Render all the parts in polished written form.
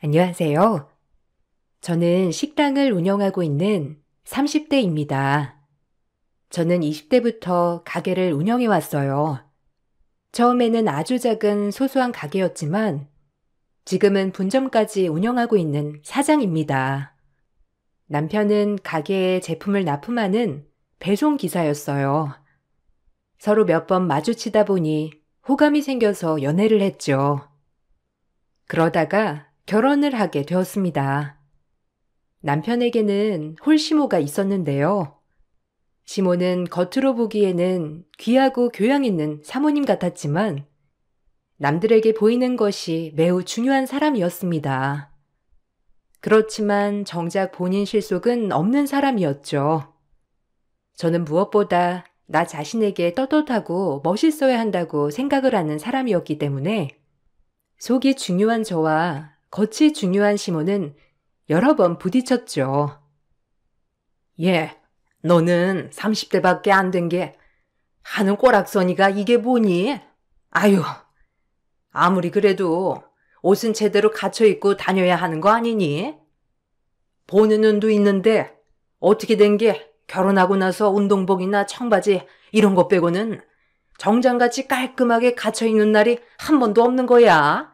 안녕하세요. 저는 식당을 운영하고 있는 30대입니다. 저는 20대부터 가게를 운영해 왔어요. 처음에는 아주 작은 소소한 가게였지만 지금은 분점까지 운영하고 있는 사장입니다. 남편은 가게에 제품을 납품하는 배송 기사였어요. 서로 몇 번 마주치다 보니 호감이 생겨서 연애를 했죠. 그러다가 결혼을 하게 되었습니다. 남편에게는 홀시모가 있었는데요. 시모는 겉으로 보기에는 귀하고 교양 있는 사모님 같았지만 남들에게 보이는 것이 매우 중요한 사람이었습니다. 그렇지만 정작 본인 실속은 없는 사람이었죠. 저는 무엇보다 나 자신에게 떳떳하고 멋있어야 한다고 생각을 하는 사람이었기 때문에 속이 중요한 저와 겉이 중요한 시모는 여러 번 부딪혔죠. 예, 너는 30대밖에 안 된 게 하는 꼬락서니가 이게 뭐니? 아유, 아무리 그래도 옷은 제대로 갖춰 입고 다녀야 하는 거 아니니? 보는 눈도 있는데 어떻게 된 게 결혼하고 나서 운동복이나 청바지 이런 거 빼고는 정장같이 깔끔하게 갖춰 입는 날이 한 번도 없는 거야.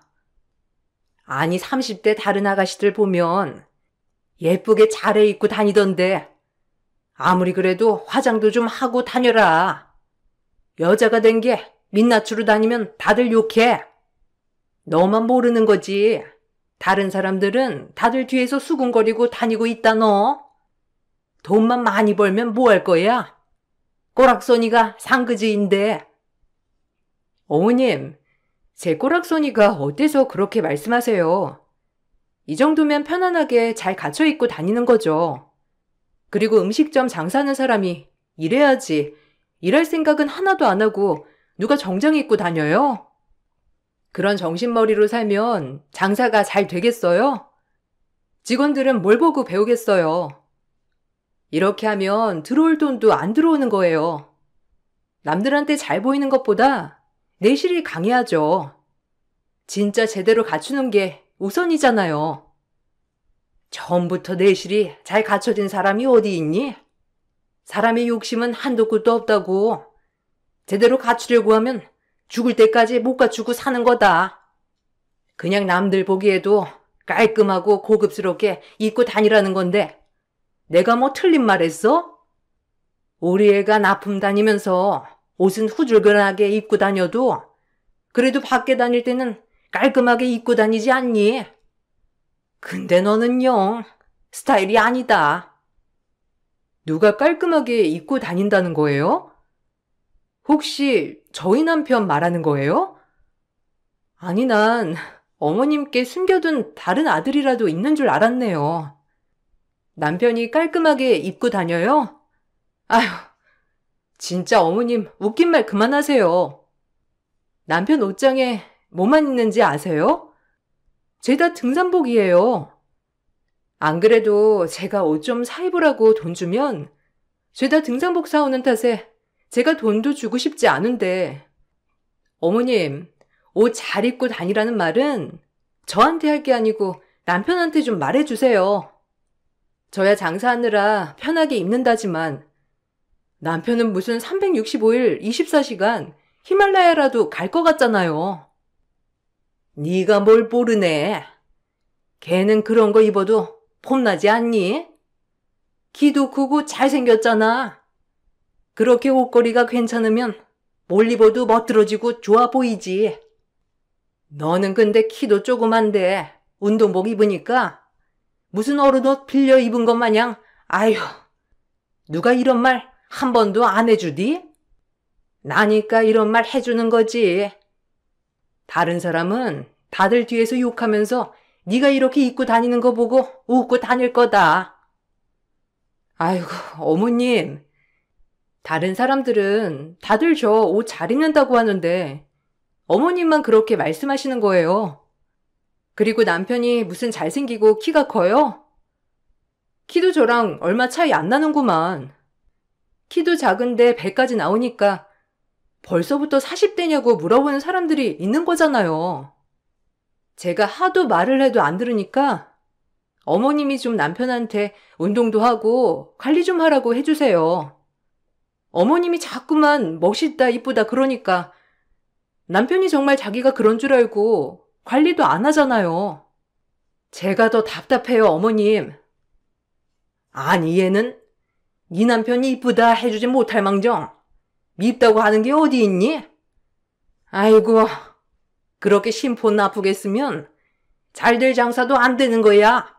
아니 30대 다른 아가씨들 보면 예쁘게 차려입고 다니던데 아무리 그래도 화장도 좀 하고 다녀라. 여자가 된 게 민낯으로 다니면 다들 욕해. 너만 모르는 거지. 다른 사람들은 다들 뒤에서 수군거리고 다니고 있다 너. 돈만 많이 벌면 뭐 할 거야? 꼬락서니가 상그지인데. 어머님, 제 꼬락서니가 어때서 그렇게 말씀하세요? 이 정도면 편안하게 잘 갖춰 입고 다니는 거죠. 그리고 음식점 장사하는 사람이 이래야지. 일할 생각은 하나도 안 하고 누가 정장 입고 다녀요? 그런 정신머리로 살면 장사가 잘 되겠어요? 직원들은 뭘 보고 배우겠어요? 이렇게 하면 들어올 돈도 안 들어오는 거예요. 남들한테 잘 보이는 것보다 내실이 강해야죠. 진짜 제대로 갖추는 게 우선이잖아요. 처음부터 내실이 잘 갖춰진 사람이 어디 있니? 사람의 욕심은 한도 끝도 없다고. 제대로 갖추려고 하면 죽을 때까지 못 갖추고 사는 거다. 그냥 남들 보기에도 깔끔하고 고급스럽게 입고 다니라는 건데 내가 뭐 틀린 말 했어? 우리 애가 납품 다니면서 옷은 후줄근하게 입고 다녀도 그래도 밖에 다닐 때는 깔끔하게 입고 다니지 않니? 근데 너는요, 스타일이 아니다. 누가 깔끔하게 입고 다닌다는 거예요? 혹시 저희 남편 말하는 거예요? 아니, 난 어머님께 숨겨둔 다른 아들이라도 있는 줄 알았네요. 남편이 깔끔하게 입고 다녀요? 아휴, 진짜 어머님 웃긴 말 그만하세요. 남편 옷장에 뭐만 있는지 아세요? 죄다 등산복이에요. 안 그래도 제가 옷 좀 사입으라고 돈 주면 죄다 등산복 사오는 탓에 제가 돈도 주고 싶지 않은데 어머님, 옷 잘 입고 다니라는 말은 저한테 할 게 아니고 남편한테 좀 말해주세요. 저야 장사하느라 편하게 입는다지만 남편은 무슨 365일 24시간 히말라야라도 갈 것 같잖아요. 네가 뭘 모르네. 걔는 그런 거 입어도 폼나지 않니? 키도 크고 잘생겼잖아. 그렇게 옷걸이가 괜찮으면 뭘 입어도 멋들어지고 좋아 보이지. 너는 근데 키도 조그만데 운동복 입으니까 무슨 어른 옷 빌려 입은 것 마냥 아휴 누가 이런 말 한 번도 안 해주디? 나니까 이런 말 해주는 거지. 다른 사람은 다들 뒤에서 욕하면서 네가 이렇게 입고 다니는 거 보고 웃고 다닐 거다. 아이고 어머님, 다른 사람들은 다들 저 옷 잘 입는다고 하는데 어머님만 그렇게 말씀하시는 거예요. 그리고 남편이 무슨 잘생기고 키가 커요? 키도 저랑 얼마 차이 안 나는구만. 키도 작은데 배까지 나오니까 벌써부터 40대냐고 물어보는 사람들이 있는 거잖아요. 제가 하도 말을 해도 안 들으니까 어머님이 좀 남편한테 운동도 하고 관리 좀 하라고 해주세요. 어머님이 자꾸만 멋있다, 이쁘다 그러니까 남편이 정말 자기가 그런 줄 알고 관리도 안 하잖아요. 제가 더 답답해요, 어머님. 아니, 얘는 네 남편이 이쁘다 해주지 못할 망정 밉다고 하는 게 어디 있니? 아이고, 그렇게 심폰 나쁘겠으면 잘될 장사도 안 되는 거야.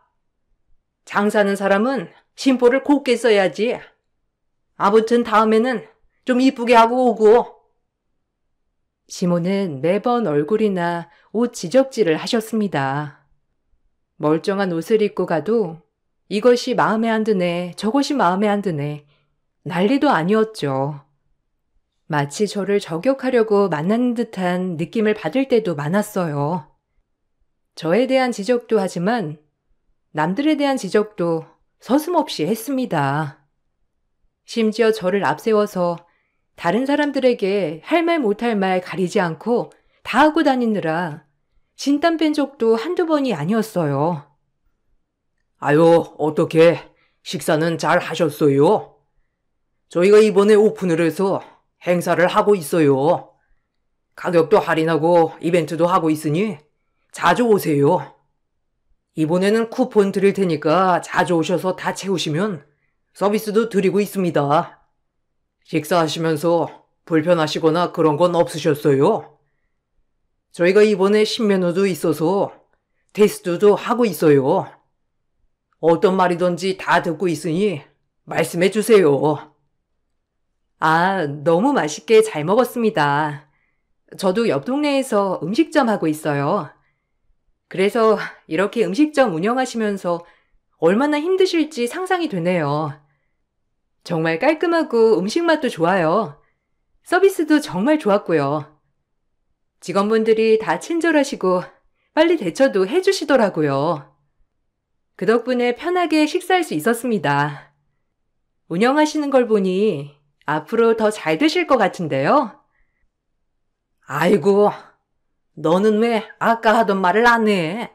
장사는 사람은 심보를 곱게 써야지. 아무튼 다음에는 좀 이쁘게 하고 오고. 시모는 매번 얼굴이나 옷 지적질을 하셨습니다. 멀쩡한 옷을 입고 가도 이것이 마음에 안 드네, 저것이 마음에 안 드네, 난리도 아니었죠. 마치 저를 저격하려고 만나는 듯한 느낌을 받을 때도 많았어요. 저에 대한 지적도 하지만 남들에 대한 지적도 서슴없이 했습니다. 심지어 저를 앞세워서 다른 사람들에게 할 말 못할 말 가리지 않고 다 하고 다니느라 진땀 뺀 적도 한두 번이 아니었어요. 아유, 어떻게 식사는 잘 하셨어요? 저희가 이번에 오픈을 해서 행사를 하고 있어요. 가격도 할인하고 이벤트도 하고 있으니 자주 오세요. 이번에는 쿠폰 드릴 테니까 자주 오셔서 다 채우시면 서비스도 드리고 있습니다. 식사하시면서 불편하시거나 그런 건 없으셨어요? 저희가 이번에 신메뉴도 있어서 테스트도 하고 있어요. 어떤 말이든지 다 듣고 있으니 말씀해 주세요. 아, 너무 맛있게 잘 먹었습니다. 저도 옆 동네에서 음식점 하고 있어요. 그래서 이렇게 음식점 운영하시면서 얼마나 힘드실지 상상이 되네요. 정말 깔끔하고 음식 맛도 좋아요. 서비스도 정말 좋았고요. 직원분들이 다 친절하시고 빨리 대처도 해주시더라고요. 그 덕분에 편하게 식사할 수 있었습니다. 운영하시는 걸 보니 앞으로 더 잘 되실 것 같은데요. 아이고, 너는 왜 아까 하던 말을 안 해?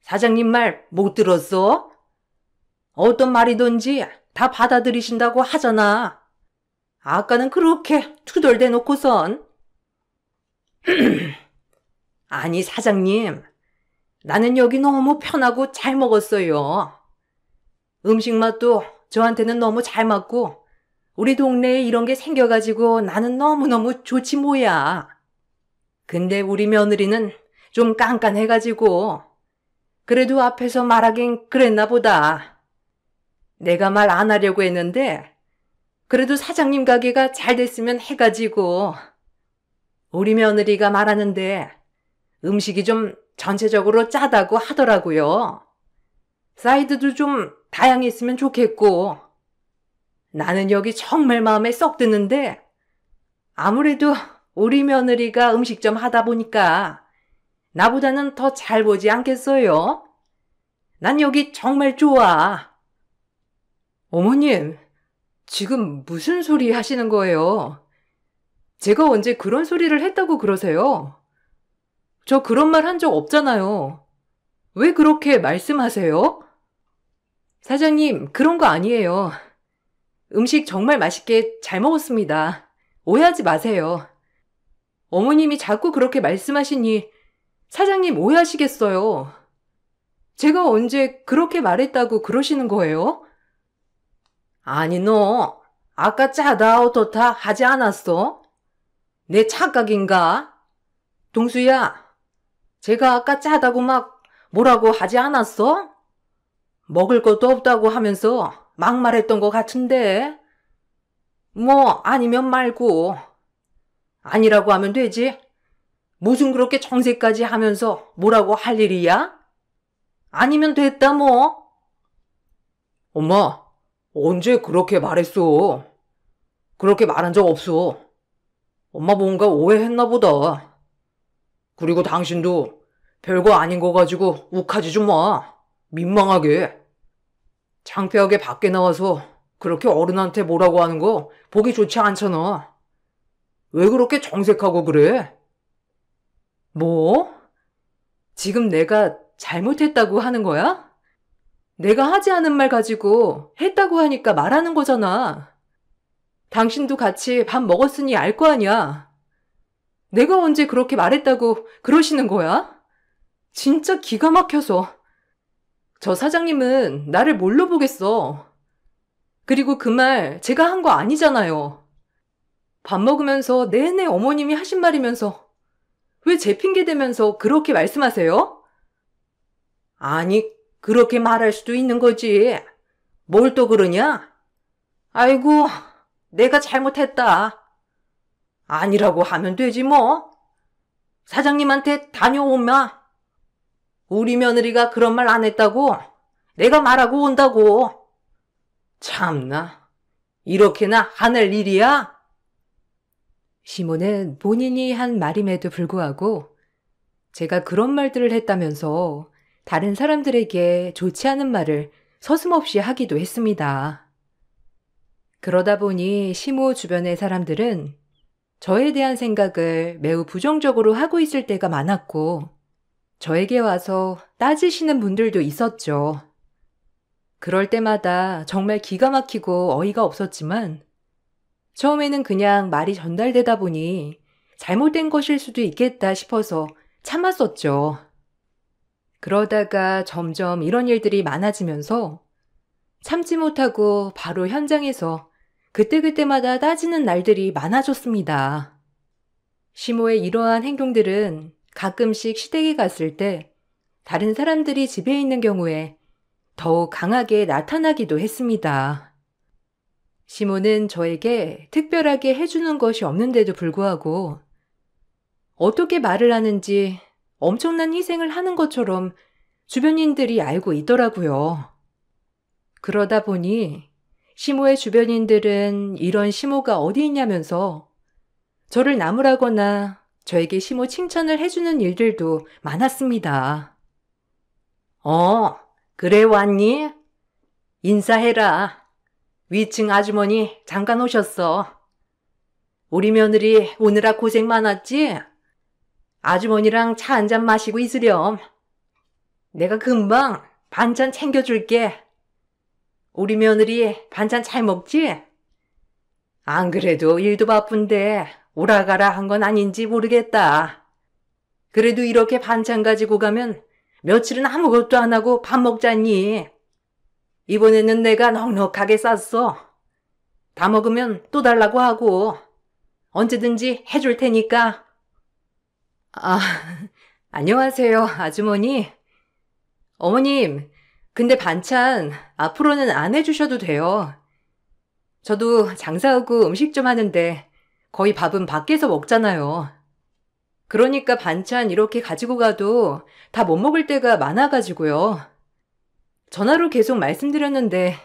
사장님 말 못 들었어? 어떤 말이든지 다 받아들이신다고 하잖아. 아까는 그렇게 투덜대놓고선. 아니, 사장님, 나는 여기 너무 편하고 잘 먹었어요. 음식 맛도 저한테는 너무 잘 맞고 우리 동네에 이런 게 생겨가지고 나는 너무너무 좋지 뭐야. 근데 우리 며느리는 좀 깐깐해가지고 그래도 앞에서 말하긴 그랬나 보다. 내가 말 안 하려고 했는데 그래도 사장님 가게가 잘 됐으면 해가지고 우리 며느리가 말하는데 음식이 좀 전체적으로 짜다고 하더라고요. 사이드도 좀 다양했으면 좋겠고 나는 여기 정말 마음에 썩 드는데 아무래도 우리 며느리가 음식점 하다 보니까 나보다는 더 잘 보지 않겠어요? 난 여기 정말 좋아. 어머님, 지금 무슨 소리 하시는 거예요? 제가 언제 그런 소리를 했다고 그러세요? 저 그런 말 한 적 없잖아요. 왜 그렇게 말씀하세요? 사장님, 그런 거 아니에요. 음식 정말 맛있게 잘 먹었습니다. 오해하지 마세요. 어머님이 자꾸 그렇게 말씀하시니 사장님 오해하시겠어요. 제가 언제 그렇게 말했다고 그러시는 거예요? 아니, 너 아까 짜다 어떻다 하지 않았어? 내 착각인가? 동수야, 제가 아까 짜다고 막 뭐라고 하지 않았어? 먹을 것도 없다고 하면서 막말했던 것 같은데. 뭐 아니면 말고. 아니라고 하면 되지. 무슨 그렇게 정색까지 하면서 뭐라고 할 일이야? 아니면 됐다 뭐. 엄마, 언제 그렇게 말했어? 그렇게 말한 적 없어. 엄마 뭔가 오해했나 보다. 그리고 당신도 별거 아닌 거 가지고 욱하지 좀 마. 민망하게. 창피하게 밖에 나와서 그렇게 어른한테 뭐라고 하는 거 보기 좋지 않잖아. 왜 그렇게 정색하고 그래? 뭐? 지금 내가 잘못했다고 하는 거야? 내가 하지 않은 말 가지고 했다고 하니까 말하는 거잖아. 당신도 같이 밥 먹었으니 알 거 아니야. 내가 언제 그렇게 말했다고 그러시는 거야? 진짜 기가 막혀서. 저 사장님은 나를 뭘로 보겠어. 그리고 그 말 제가 한 거 아니잖아요. 밥 먹으면서 내내 어머님이 하신 말이면서 왜 제 핑계 대면서 그렇게 말씀하세요? 아니, 그렇게 말할 수도 있는 거지. 뭘 또 그러냐? 아이고, 내가 잘못했다. 아니라고 하면 되지 뭐. 사장님한테 다녀오마. 우리 며느리가 그런 말 안 했다고 내가 말하고 온다고. 참나, 이렇게나 화낼 일이야? 시모는 본인이 한 말임에도 불구하고 제가 그런 말들을 했다면서 다른 사람들에게 좋지 않은 말을 서슴없이 하기도 했습니다. 그러다 보니 시모 주변의 사람들은 저에 대한 생각을 매우 부정적으로 하고 있을 때가 많았고 저에게 와서 따지시는 분들도 있었죠. 그럴 때마다 정말 기가 막히고 어이가 없었지만 처음에는 그냥 말이 전달되다 보니 잘못된 것일 수도 있겠다 싶어서 참았었죠. 그러다가 점점 이런 일들이 많아지면서 참지 못하고 바로 현장에서 그때그때마다 따지는 날들이 많아졌습니다. 시모의 이러한 행동들은 가끔씩 시댁에 갔을 때 다른 사람들이 집에 있는 경우에 더욱 강하게 나타나기도 했습니다. 시모는 저에게 특별하게 해주는 것이 없는데도 불구하고 어떻게 말을 하는지 엄청난 희생을 하는 것처럼 주변인들이 알고 있더라고요. 그러다 보니 시모의 주변인들은 이런 시모가 어디 있냐면서 저를 나무라거나 저에게 시모 칭찬을 해주는 일들도 많았습니다. 그래 왔니? 인사해라. 위층 아주머니 잠깐 오셨어. 우리 며느리 오느라 고생 많았지? 아주머니랑 차 한잔 마시고 있으렴. 내가 금방 반찬 챙겨줄게. 우리 며느리 반찬 잘 먹지? 안 그래도 일도 바쁜데 오라가라 한 건 아닌지 모르겠다. 그래도 이렇게 반찬 가지고 가면 며칠은 아무것도 안 하고 밥 먹자니. 이번에는 내가 넉넉하게 쌌어. 다 먹으면 또 달라고 하고 언제든지 해줄 테니까. 안녕하세요, 아주머니. 어머님, 근데 반찬 앞으로는 안 해주셔도 돼요. 저도 장사하고 음식 좀 하는데 거의 밥은 밖에서 먹잖아요. 그러니까 반찬 이렇게 가지고 가도 다 못 먹을 때가 많아가지고요. 전화로 계속 말씀드렸는데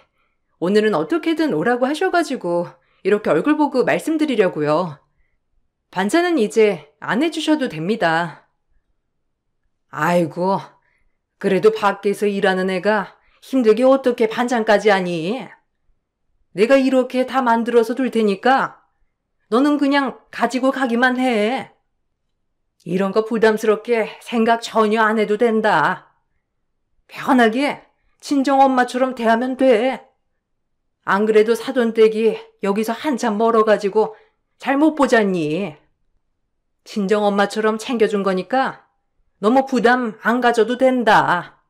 오늘은 어떻게든 오라고 하셔가지고 이렇게 얼굴 보고 말씀드리려고요. 반찬은 이제 안 해주셔도 됩니다. 아이고, 그래도 밖에서 일하는 애가 힘들게 어떻게 반찬까지 하니? 내가 이렇게 다 만들어서 둘 테니까 너는 그냥 가지고 가기만 해. 이런 거 부담스럽게 생각 전혀 안 해도 된다. 편하게 친정엄마처럼 대하면 돼. 안 그래도 사돈댁이 여기서 한참 멀어가지고 잘 못 보잖니. 친정엄마처럼 챙겨준 거니까 너무 부담 안 가져도 된다.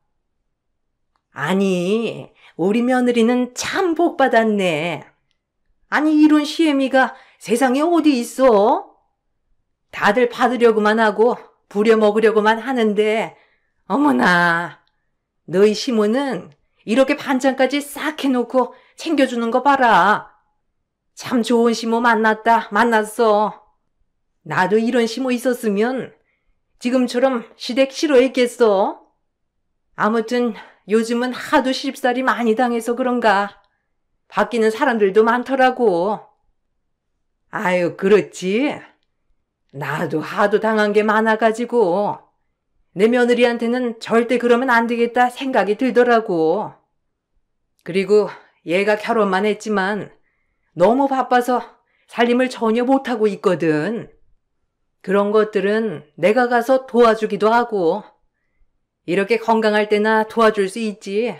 아니, 우리 며느리는 참 복 받았네. 아니, 이런 시애미가 세상에 어디 있어? 다들 받으려고만 하고 부려먹으려고만 하는데 어머나, 너희 시모는 이렇게 반찬까지 싹 해놓고 챙겨주는 거 봐라. 참 좋은 시모 만났어. 나도 이런 시모 있었으면 지금처럼 시댁 싫어했겠어. 아무튼 요즘은 하도 시집살이 많이 당해서 그런가 바뀌는 사람들도 많더라고. 아유, 그렇지. 나도 하도 당한 게 많아가지고 내 며느리한테는 절대 그러면 안 되겠다 생각이 들더라고. 그리고 얘가 결혼만 했지만 너무 바빠서 살림을 전혀 못하고 있거든. 그런 것들은 내가 가서 도와주기도 하고 이렇게 건강할 때나 도와줄 수 있지.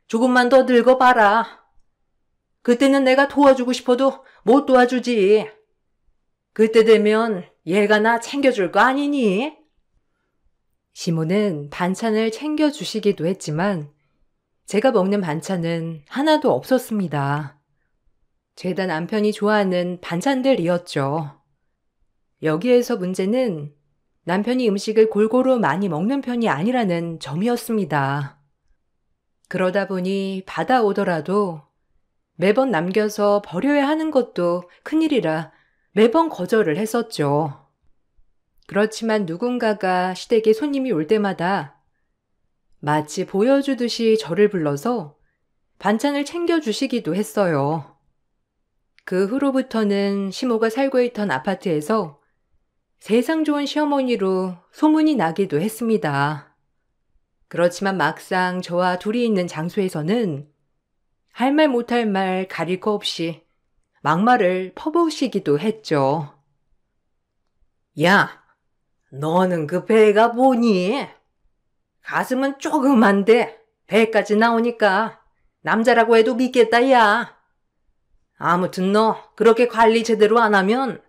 조금만 더 늙어봐라. 그때는 내가 도와주고 싶어도 못 도와주지. 그때 되면 얘가 나 챙겨줄 거 아니니? 시모는 반찬을 챙겨주시기도 했지만 제가 먹는 반찬은 하나도 없었습니다. 죄다 남편이 좋아하는 반찬들이었죠. 여기에서 문제는 남편이 음식을 골고루 많이 먹는 편이 아니라는 점이었습니다. 그러다 보니 받아오더라도 매번 남겨서 버려야 하는 것도 큰일이라 매번 거절을 했었죠. 그렇지만 누군가가 시댁에 손님이 올 때마다 마치 보여주듯이 저를 불러서 반찬을 챙겨주시기도 했어요. 그 후로부터는 시모가 살고 있던 아파트에서 세상 좋은 시어머니로 소문이 나기도 했습니다. 그렇지만 막상 저와 둘이 있는 장소에서는 할 말 못할 말 가릴 거 없이 막말을 퍼부으시기도 했죠. 야, 너는 그 배가 뭐니? 가슴은 조그만데 배까지 나오니까 남자라고 해도 믿겠다, 야. 아무튼 너 그렇게 관리 제대로 안 하면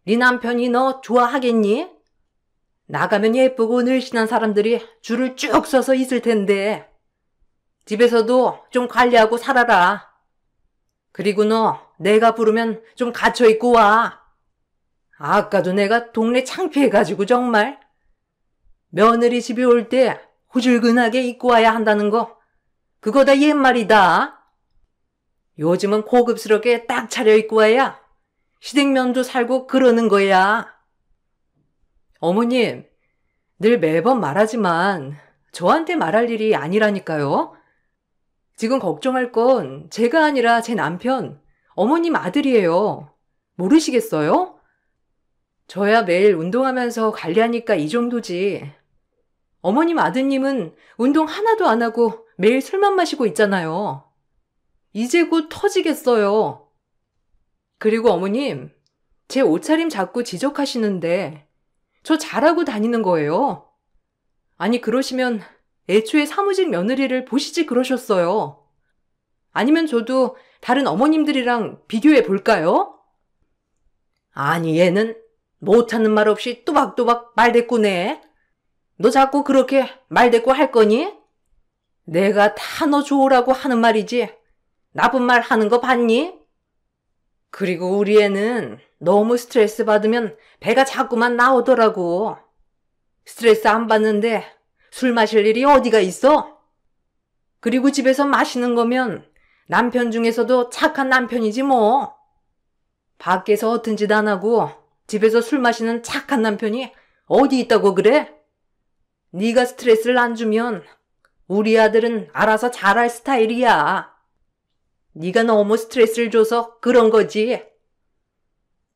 네 남편이 너 좋아하겠니? 나가면 예쁘고 늘씬한 사람들이 줄을 쭉 서서 있을 텐데 집에서도 좀 관리하고 살아라. 그리고 너 내가 부르면 좀 갇혀 있고 와. 아까도 내가 동네 창피해가지고 정말 며느리 집에 올 때 후줄근하게 입고 와야 한다는 거 그거 다 옛말이다. 요즘은 고급스럽게 딱 차려입고 와야 시댁면도 살고 그러는 거야. 어머님, 늘 매번 말하지만 저한테 말할 일이 아니라니까요. 지금 걱정할 건 제가 아니라 제 남편, 어머님 아들이에요. 모르시겠어요? 저야 매일 운동하면서 관리하니까 이 정도지. 어머님 아드님은 운동 하나도 안 하고 매일 술만 마시고 있잖아요. 이제 곧 터지겠어요. 그리고 어머님, 제 옷차림 자꾸 지적하시는데 저 잘하고 다니는 거예요. 아니 그러시면 애초에 사무직 며느리를 보시지 그러셨어요. 아니면 저도 다른 어머님들이랑 비교해 볼까요? 아니 얘는 못하는 말 없이 또박또박 말대꾸네. 너 자꾸 그렇게 말대꾸 할 거니? 내가 다 너 좋으라고 하는 말이지 나쁜 말 하는 거 봤니? 그리고 우리 애는 너무 스트레스 받으면 배가 자꾸만 나오더라고. 스트레스 안 받는데 술 마실 일이 어디가 있어? 그리고 집에서 마시는 거면 남편 중에서도 착한 남편이지 뭐. 밖에서 허튼 짓 안 하고 집에서 술 마시는 착한 남편이 어디 있다고 그래? 네가 스트레스를 안 주면 우리 아들은 알아서 잘할 스타일이야. 네가 너무 스트레스를 줘서 그런 거지.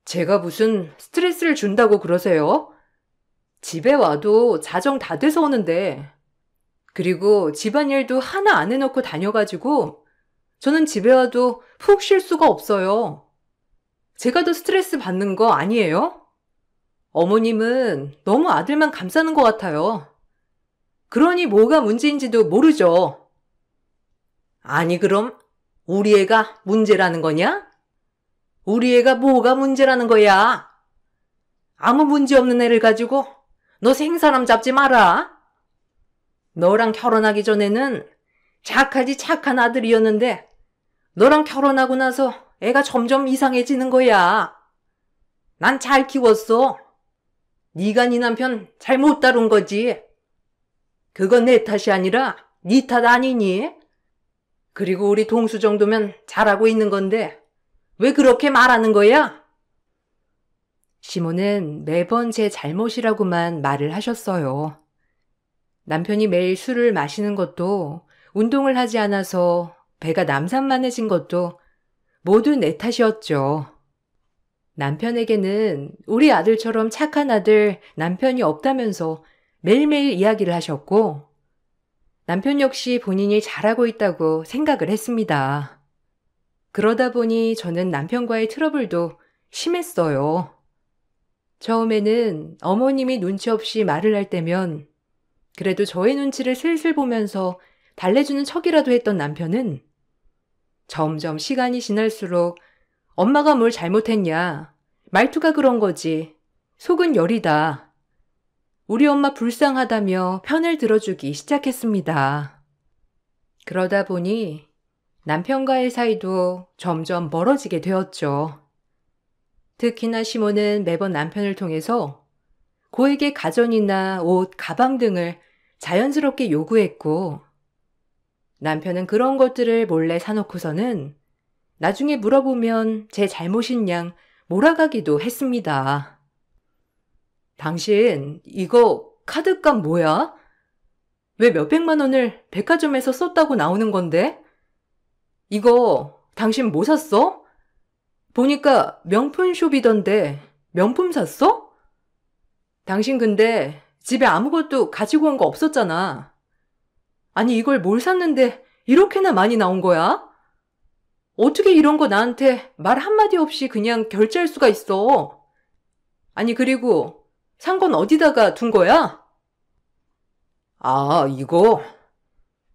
제가 무슨 스트레스를 준다고 그러세요? 집에 와도 자정 다 돼서 오는데 그리고 집안일도 하나 안 해놓고 다녀가지고 저는 집에 와도 푹 쉴 수가 없어요. 제가 더 스트레스 받는 거 아니에요? 어머님은 너무 아들만 감싸는 것 같아요. 그러니 뭐가 문제인지도 모르죠. 아니 그럼 우리 애가 문제라는 거냐? 우리 애가 뭐가 문제라는 거야? 아무 문제 없는 애를 가지고 너 생사람 잡지 마라. 너랑 결혼하기 전에는 착하지 착한 아들이었는데 너랑 결혼하고 나서 애가 점점 이상해지는 거야. 난 잘 키웠어. 네가 네 남편 잘못 다룬 거지. 그건 내 탓이 아니라 네 탓 아니니? 그리고 우리 동수 정도면 잘하고 있는 건데 왜 그렇게 말하는 거야? 시모는 매번 제 잘못이라고만 말을 하셨어요. 남편이 매일 술을 마시는 것도 운동을 하지 않아서 배가 남산만해진 것도 모두 내 탓이었죠. 남편에게는 우리 아들처럼 착한 아들 남편이 없다면서 매일매일 이야기를 하셨고 남편 역시 본인이 잘하고 있다고 생각을 했습니다. 그러다 보니 저는 남편과의 트러블도 심했어요. 처음에는 어머님이 눈치 없이 말을 할 때면 그래도 저의 눈치를 슬슬 보면서 달래주는 척이라도 했던 남편은 점점 시간이 지날수록 엄마가 뭘 잘못했냐, 말투가 그런 거지, 속은 열이다, 우리 엄마 불쌍하다며 편을 들어주기 시작했습니다. 그러다 보니 남편과의 사이도 점점 멀어지게 되었죠. 특히나 시모는 매번 남편을 통해서 고에게 가전이나 옷, 가방 등을 자연스럽게 요구했고, 남편은 그런 것들을 몰래 사놓고서는 나중에 물어보면 제 잘못인 양 몰아가기도 했습니다. 당신 이거 카드값 뭐야? 왜 몇백만 원을 백화점에서 썼다고 나오는 건데? 이거 당신 뭐 샀어? 보니까 명품숍이던데 명품 샀어? 당신 근데 집에 아무것도 가지고 온 거 없었잖아. 아니 이걸 뭘 샀는데 이렇게나 많이 나온 거야? 어떻게 이런 거 나한테 말 한마디 없이 그냥 결제할 수가 있어? 아니 그리고 산 건 어디다가 둔 거야? 아, 이거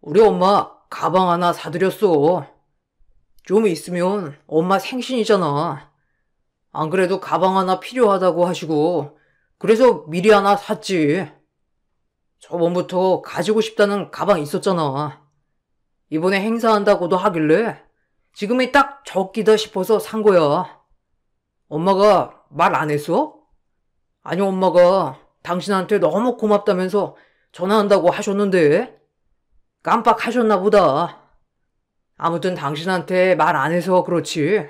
우리 엄마 가방 하나 사드렸어. 좀 있으면 엄마 생신이잖아. 안 그래도 가방 하나 필요하다고 하시고 그래서 미리 하나 샀지. 저번부터 가지고 싶다는 가방 있었잖아. 이번에 행사한다고도 하길래 지금이 딱 적기다 싶어서 산 거야. 엄마가 말 안 했어? 아니 엄마가 당신한테 너무 고맙다면서 전화한다고 하셨는데 깜빡하셨나 보다. 아무튼 당신한테 말 안 해서 그렇지.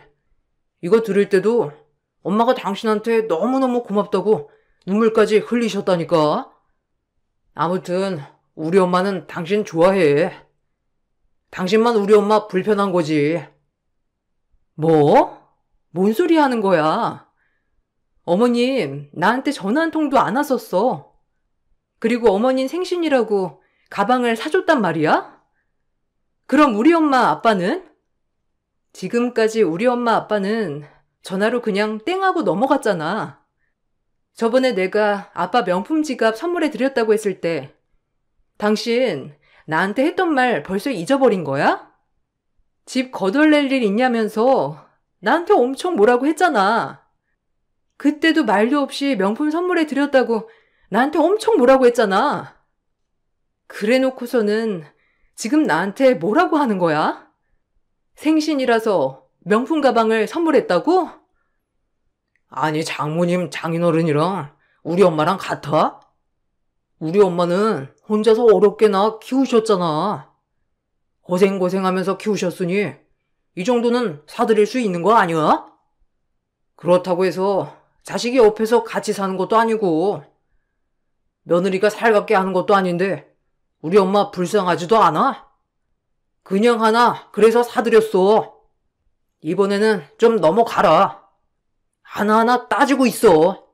이거 들을 때도 엄마가 당신한테 너무너무 고맙다고 눈물까지 흘리셨다니까. 아무튼 우리 엄마는 당신 좋아해. 당신만 우리 엄마 불편한 거지. 뭐? 뭔 소리 하는 거야? 어머님, 나한테 전화 한 통도 안 왔었어. 그리고 어머님 생신이라고 가방을 사줬단 말이야? 그럼 우리 엄마 아빠는? 지금까지 우리 엄마 아빠는 전화로 그냥 땡하고 넘어갔잖아. 저번에 내가 아빠 명품 지갑 선물해 드렸다고 했을 때 당신 나한테 했던 말 벌써 잊어버린 거야? 집 거덜낼 일 있냐면서 나한테 엄청 뭐라고 했잖아. 그때도 말도 없이 명품 선물해 드렸다고 나한테 엄청 뭐라고 했잖아. 그래 놓고서는 지금 나한테 뭐라고 하는 거야? 생신이라서 명품 가방을 선물했다고? 아니 장모님 장인어른이랑 우리 엄마랑 같아? 우리 엄마는 혼자서 어렵게나 키우셨잖아. 고생고생하면서 키우셨으니 이 정도는 사드릴 수 있는 거 아니야? 그렇다고 해서 자식이 옆에서 같이 사는 것도 아니고 며느리가 살갑게 하는 것도 아닌데 우리 엄마 불쌍하지도 않아? 그냥 하나 그래서 사드렸어. 이번에는 좀 넘어가라. 하나하나 따지고 있어.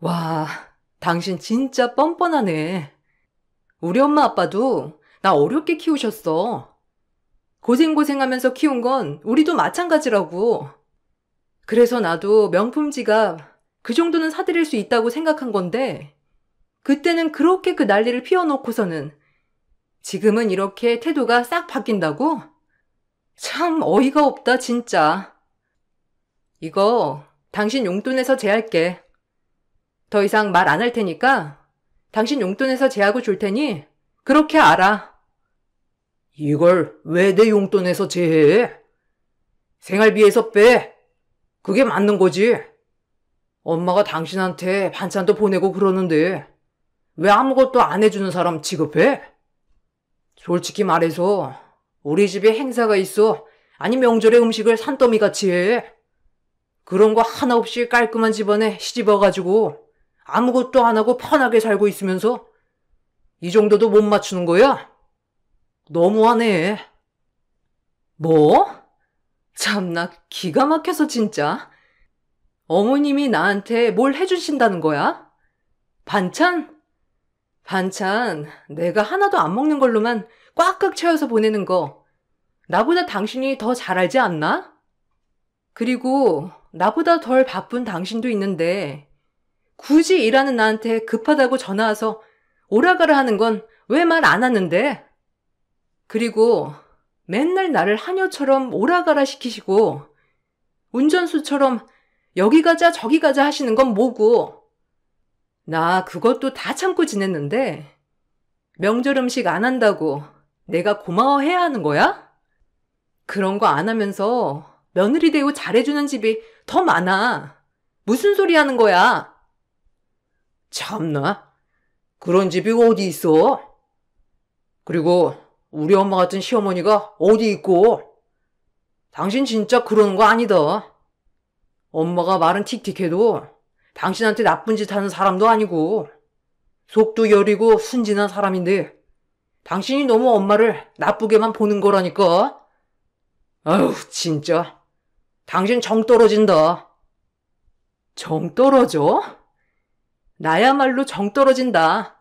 와, 당신 진짜 뻔뻔하네. 우리 엄마 아빠도 나 어렵게 키우셨어. 고생고생하면서 키운 건 우리도 마찬가지라고. 그래서 나도 명품 지갑 그 정도는 사드릴 수 있다고 생각한 건데 그때는 그렇게 그 난리를 피워놓고서는 지금은 이렇게 태도가 싹 바뀐다고? 참 어이가 없다 진짜. 이거 당신 용돈에서 제할게. 더 이상 말 안 할 테니까 당신 용돈에서 제하고 줄 테니 그렇게 알아. 이걸 왜 내 용돈에서 제해? 생활비에서 빼. 그게 맞는 거지. 엄마가 당신한테 반찬도 보내고 그러는데 왜 아무것도 안 해주는 사람 취급해? 솔직히 말해서 우리 집에 행사가 있어 아니 명절에 음식을 산더미같이 해. 그런 거 하나 없이 깔끔한 집안에 시집와가지고 아무것도 안 하고 편하게 살고 있으면서 이 정도도 못 맞추는 거야? 너무하네. 뭐? 참나 기가 막혀서 진짜. 어머님이 나한테 뭘 해주신다는 거야? 반찬? 반찬 내가 하나도 안 먹는 걸로만 꽉꽉 채워서 보내는 거 나보다 당신이 더 잘 알지 않나? 그리고 나보다 덜 바쁜 당신도 있는데 굳이 일하는 나한테 급하다고 전화 와서 오라가라 하는 건 왜 말 안 하는데? 그리고 맨날 나를 하녀처럼 오라가라 시키시고 운전수처럼 여기 가자 저기 가자 하시는 건 뭐고? 나 그것도 다 참고 지냈는데 명절 음식 안 한다고 내가 고마워해야 하는 거야? 그런 거 안 하면서 며느리 대우 잘해주는 집이 더 많아. 무슨 소리 하는 거야? 참나, 그런 집이 어디 있어? 그리고 우리 엄마 같은 시어머니가 어디 있고? 당신 진짜 그러는 거 아니다. 엄마가 말은 틱틱해도 당신한테 나쁜 짓 하는 사람도 아니고 속도 여리고 순진한 사람인데 당신이 너무 엄마를 나쁘게만 보는 거라니까. 아휴, 진짜. 당신 정 떨어진다. 정 떨어져? 나야말로 정 떨어진다.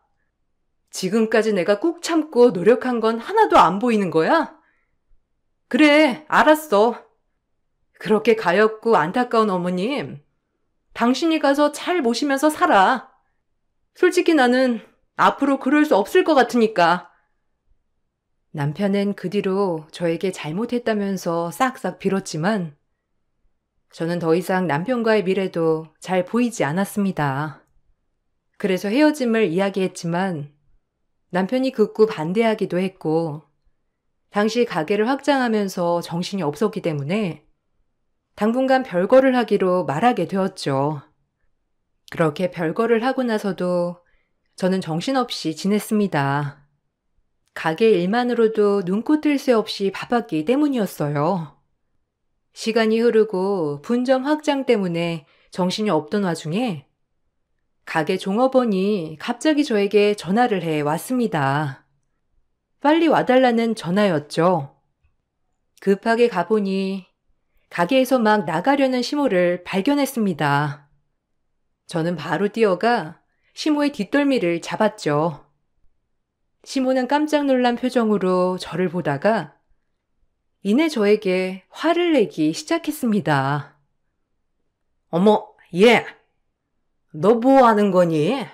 지금까지 내가 꾹 참고 노력한 건 하나도 안 보이는 거야? 그래, 알았어. 그렇게 가엾고 안타까운 어머님, 당신이 가서 잘 모시면서 살아. 솔직히 나는 앞으로 그럴 수 없을 것 같으니까. 남편은 그 뒤로 저에게 잘못했다면서 싹싹 빌었지만 저는 더 이상 남편과의 미래도 잘 보이지 않았습니다. 그래서 헤어짐을 이야기했지만 남편이 극구 반대하기도 했고 당시 가게를 확장하면서 정신이 없었기 때문에 당분간 별거를 하기로 말하게 되었죠. 그렇게 별거를 하고 나서도 저는 정신없이 지냈습니다. 가게 일만으로도 눈코 뜰 새 없이 바빴기 때문이었어요. 시간이 흐르고 분점 확장 때문에 정신이 없던 와중에 가게 종업원이 갑자기 저에게 전화를 해 왔습니다. 빨리 와달라는 전화였죠. 급하게 가보니 가게에서 막 나가려는 시모를 발견했습니다. 저는 바로 뛰어가 시모의 뒷덜미를 잡았죠. 시모는 깜짝 놀란 표정으로 저를 보다가 이내 저에게 화를 내기 시작했습니다. 어머, 얘! 너 뭐 하는 거니?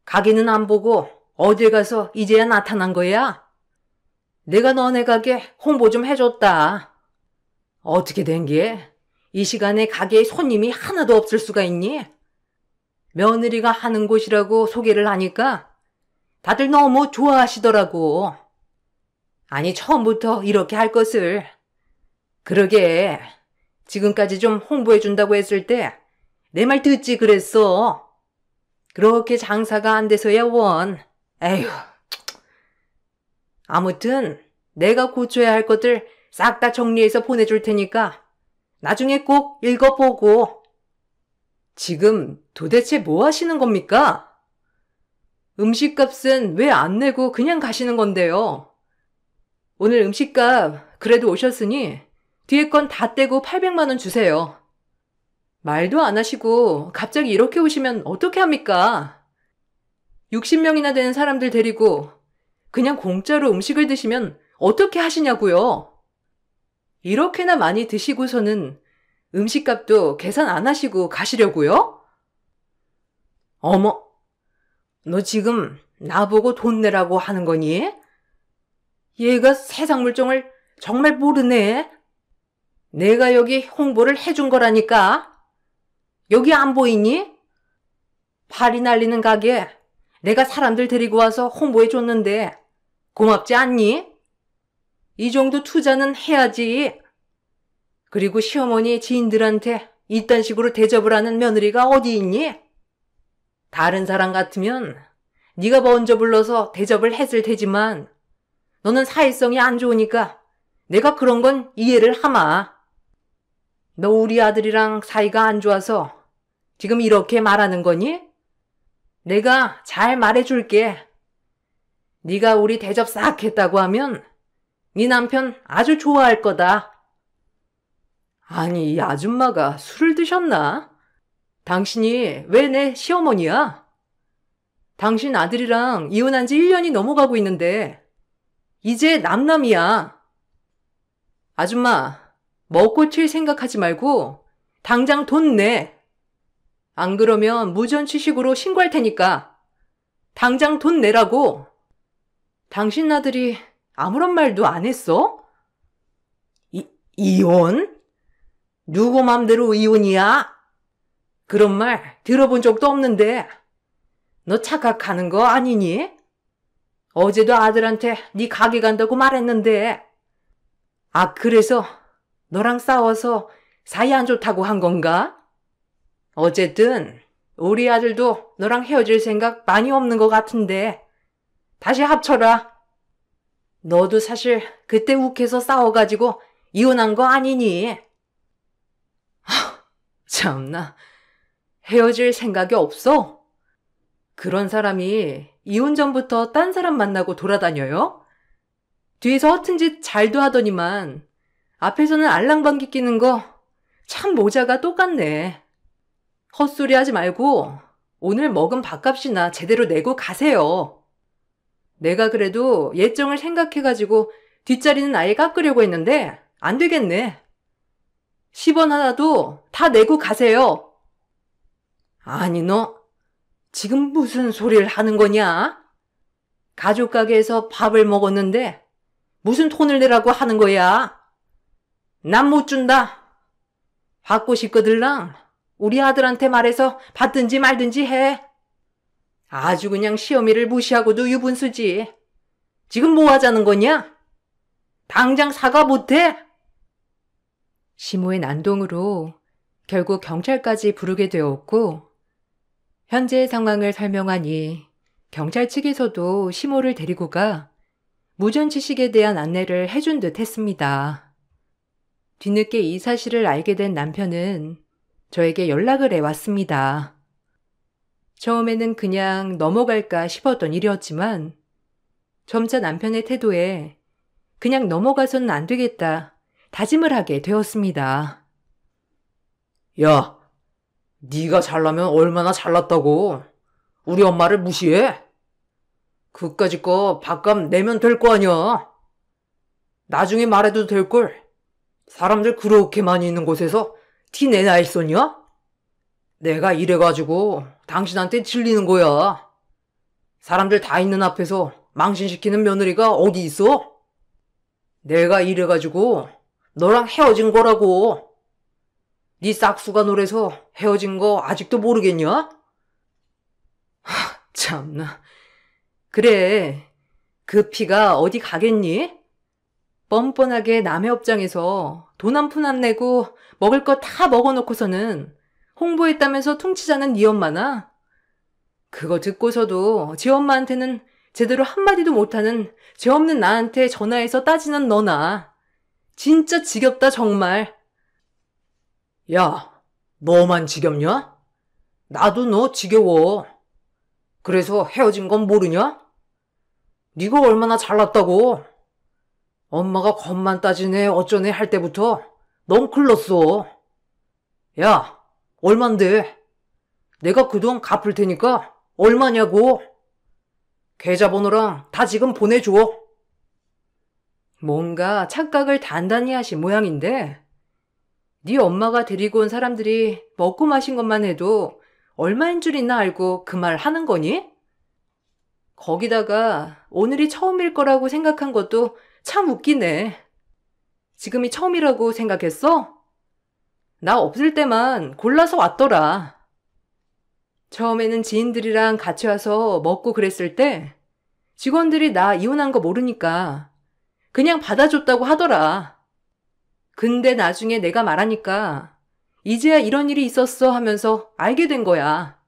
가게는 안 보고 어딜 가서 이제야 나타난 거야? 내가 너네 가게 홍보 좀 해줬다. 어떻게 된 게? 이 시간에 가게에 손님이 하나도 없을 수가 있니? 며느리가 하는 곳이라고 소개를 하니까 다들 너무 좋아하시더라고. 아니, 처음부터 이렇게 할 것을. 그러게, 지금까지 좀 홍보해준다고 했을 때 내 말 듣지 그랬어. 그렇게 장사가 안 돼서야 원. 에휴. 아무튼 내가 고쳐야 할 것들 싹 다 정리해서 보내줄 테니까 나중에 꼭 읽어보고. 지금 도대체 뭐 하시는 겁니까? 음식값은 왜 안 내고 그냥 가시는 건데요? 오늘 음식값 그래도 오셨으니 뒤에 건 다 떼고 800만 원 주세요. 말도 안 하시고 갑자기 이렇게 오시면 어떻게 합니까? 60명이나 되는 사람들 데리고 그냥 공짜로 음식을 드시면 어떻게 하시냐고요? 이렇게나 많이 드시고서는 음식값도 계산 안 하시고 가시려고요? 어머, 너 지금 나보고 돈 내라고 하는 거니? 얘가 세상 물정을 정말 모르네. 내가 여기 홍보를 해준 거라니까. 여기 안 보이니? 팔이 날리는 가게 내가 사람들 데리고 와서 홍보해줬는데 고맙지 않니? 이 정도 투자는 해야지. 그리고 시어머니 지인들한테 이딴 식으로 대접을 하는 며느리가 어디 있니? 다른 사람 같으면 네가 먼저 불러서 대접을 했을 테지만 너는 사회성이 안 좋으니까 내가 그런 건 이해를 하마. 너 우리 아들이랑 사이가 안 좋아서 지금 이렇게 말하는 거니? 내가 잘 말해줄게. 네가 우리 대접 싹 했다고 하면 네 남편 아주 좋아할 거다. 아니, 이 아줌마가 술을 드셨나? 당신이 왜 내 시어머니야? 당신 아들이랑 이혼한 지 1년이 넘어가고 있는데 이제 남남이야. 아줌마, 먹고 튈 생각하지 말고 당장 돈 내. 안 그러면 무전취식으로 신고할 테니까. 당장 돈 내라고. 당신 아들이 아무런 말도 안 했어? 이혼? 누구 맘대로 이혼이야? 그런 말 들어본 적도 없는데. 너 착각하는 거 아니니? 어제도 아들한테 네 가게 간다고 말했는데. 아, 그래서 너랑 싸워서 사이 안 좋다고 한 건가? 어쨌든 우리 아들도 너랑 헤어질 생각 많이 없는 것 같은데 다시 합쳐라. 너도 사실 그때 욱해서 싸워가지고 이혼한 거 아니니? 참나, 헤어질 생각이 없어? 그런 사람이 이혼 전부터 딴 사람 만나고 돌아다녀요? 뒤에서 허튼 짓 잘도 하더니만 앞에서는 알랑방귀 끼는 거 참 모자가 똑같네. 헛소리 하지 말고 오늘 먹은 밥값이나 제대로 내고 가세요. 내가 그래도 예정을 생각해가지고 뒷자리는 아예 깎으려고 했는데 안 되겠네. 10원 하나도 다 내고 가세요. 아니, 너 지금 무슨 소리를 하는 거냐? 가족 가게에서 밥을 먹었는데 무슨 돈을 내라고 하는 거야? 난 못 준다. 받고 싶거들랑 우리 아들한테 말해서 받든지 말든지 해. 아주 그냥 시어미를 무시하고도 유분수지. 지금 뭐 하자는 거냐? 당장 사과 못해? 시모의 난동으로 결국 경찰까지 부르게 되었고, 현재의 상황을 설명하니 경찰 측에서도 시모를 데리고 가 무전취식에 대한 안내를 해준 듯 했습니다. 뒤늦게 이 사실을 알게 된 남편은 저에게 연락을 해왔습니다. 처음에는 그냥 넘어갈까 싶었던 일이었지만 점차 남편의 태도에 그냥 넘어가서는 안 되겠다 다짐을 하게 되었습니다. 야, 네가 잘나면 얼마나 잘났다고. 우리 엄마를 무시해? 그까짓 거 밥값 내면 될 거 아니야. 나중에 말해도 될걸. 사람들 그렇게 많이 있는 곳에서 티 내나 했었냐? 내가 이래가지고 당신한테 질리는 거야. 사람들 다 있는 앞에서 망신시키는 며느리가 어디 있어? 내가 이래가지고 너랑 헤어진 거라고. 네 싹수가 노래서 헤어진 거 아직도 모르겠냐? 참나. 그래, 그 피가 어디 가겠니? 뻔뻔하게 남의 업장에서 돈 한 푼 안 내고 먹을 거 다 먹어놓고서는 홍보했다면서 퉁치자는 네 엄마나? 그거 듣고서도 제 엄마한테는 제대로 한마디도 못하는 죄 없는 나한테 전화해서 따지는 너나. 진짜 지겹다 정말. 야, 너만 지겹냐? 나도 너 지겨워. 그래서 헤어진 건 모르냐? 네가 얼마나 잘났다고. 엄마가 겁만 따지네 어쩌네 할 때부터 넌 글렀어. 야, 얼만데? 내가 그 돈 갚을 테니까 얼마냐고. 계좌번호랑 다 지금 보내줘. 뭔가 착각을 단단히 하신 모양인데 네 엄마가 데리고 온 사람들이 먹고 마신 것만 해도 얼마인 줄이나 알고 그 말 하는 거니? 거기다가 오늘이 처음일 거라고 생각한 것도 참 웃기네. 지금이 처음이라고 생각했어? 나 없을 때만 골라서 왔더라. 처음에는 지인들이랑 같이 와서 먹고 그랬을 때 직원들이 나 이혼한 거 모르니까 그냥 받아줬다고 하더라. 근데 나중에 내가 말하니까 이제야 이런 일이 있었어 하면서 알게 된 거야.